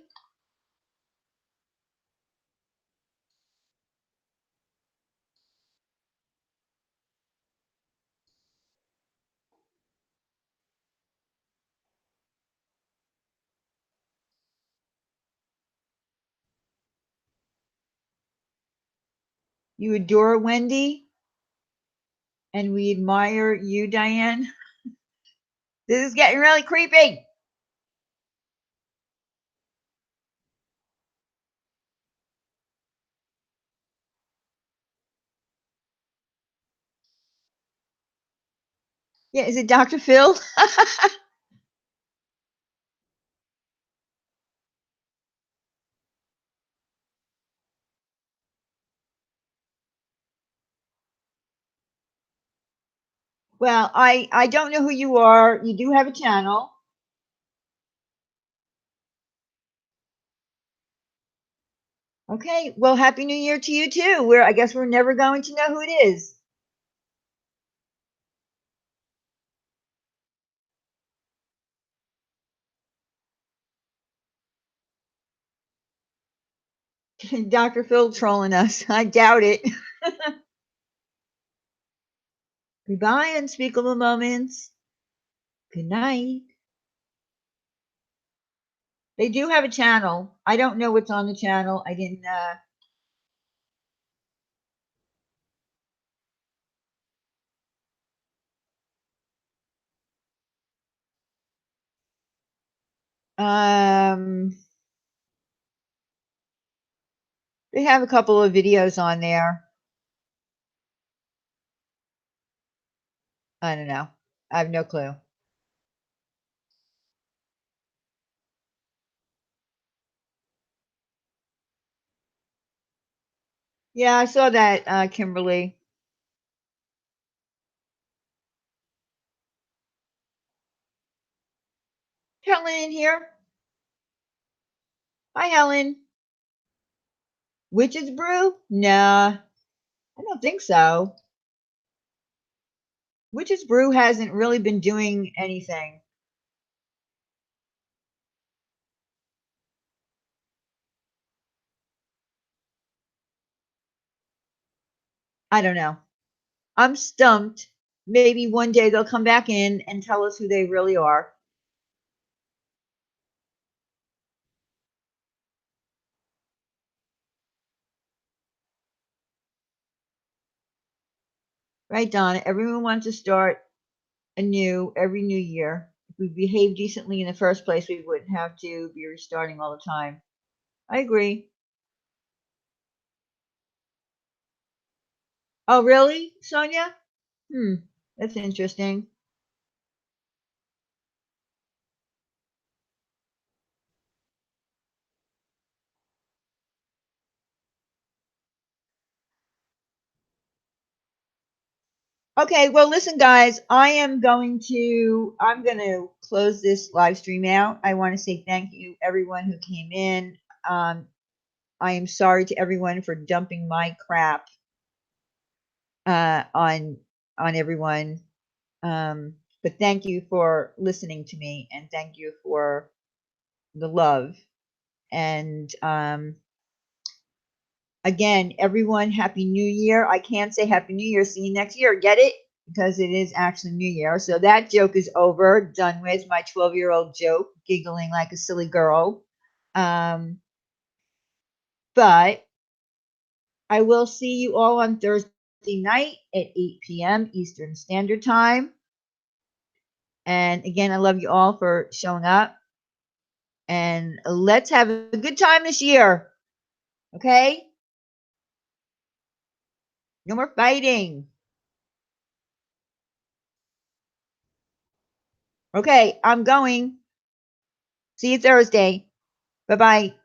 A: You adore Wendy, and we admire you, Diane. This is getting really creepy. Yeah, is it Dr. Phil? Well, I don't know who you are. You do have a channel. Okay. Well, Happy New Year to you too. I guess we're never going to know who it is. Dr. Phil trolling us. I doubt it. Goodbye, unspeakable moments. Good night. They do have a channel. I don't know what's on the channel. I didn't. Um, they have a couple of videos on there. I don't know. I have no clue. Yeah, I saw that, Kimberly. Helen in here. Hi, Helen. Witch's brew? Nah, I don't think so. Witch's brew hasn't really been doing anything. I don't know. I'm stumped. Maybe one day they'll come back in and tell us who they really are. Right, Donna? Everyone wants to start anew every new year. If we behaved decently in the first place, we wouldn't have to be restarting all the time. I agree. Oh, really, Sonia? Hmm, that's interesting. Okay, well, listen, guys, I'm going to close this live stream out. I want to say thank you, everyone who came in. Um, I am sorry to everyone for dumping my crap on everyone. But thank you for listening to me, and thank you for the love. And again, everyone, Happy New Year. I can't say Happy New Year. See you next year. Get it? Because it is actually New Year. So that joke is over, done with. My 12-year-old joke, giggling like a silly girl. Um, but I will see you all on Thursday night at 8 p.m. Eastern Standard Time. And again, I love you all for showing up. And let's have a good time this year. Okay? No more fighting. Okay, I'm going. See you Thursday. Bye bye.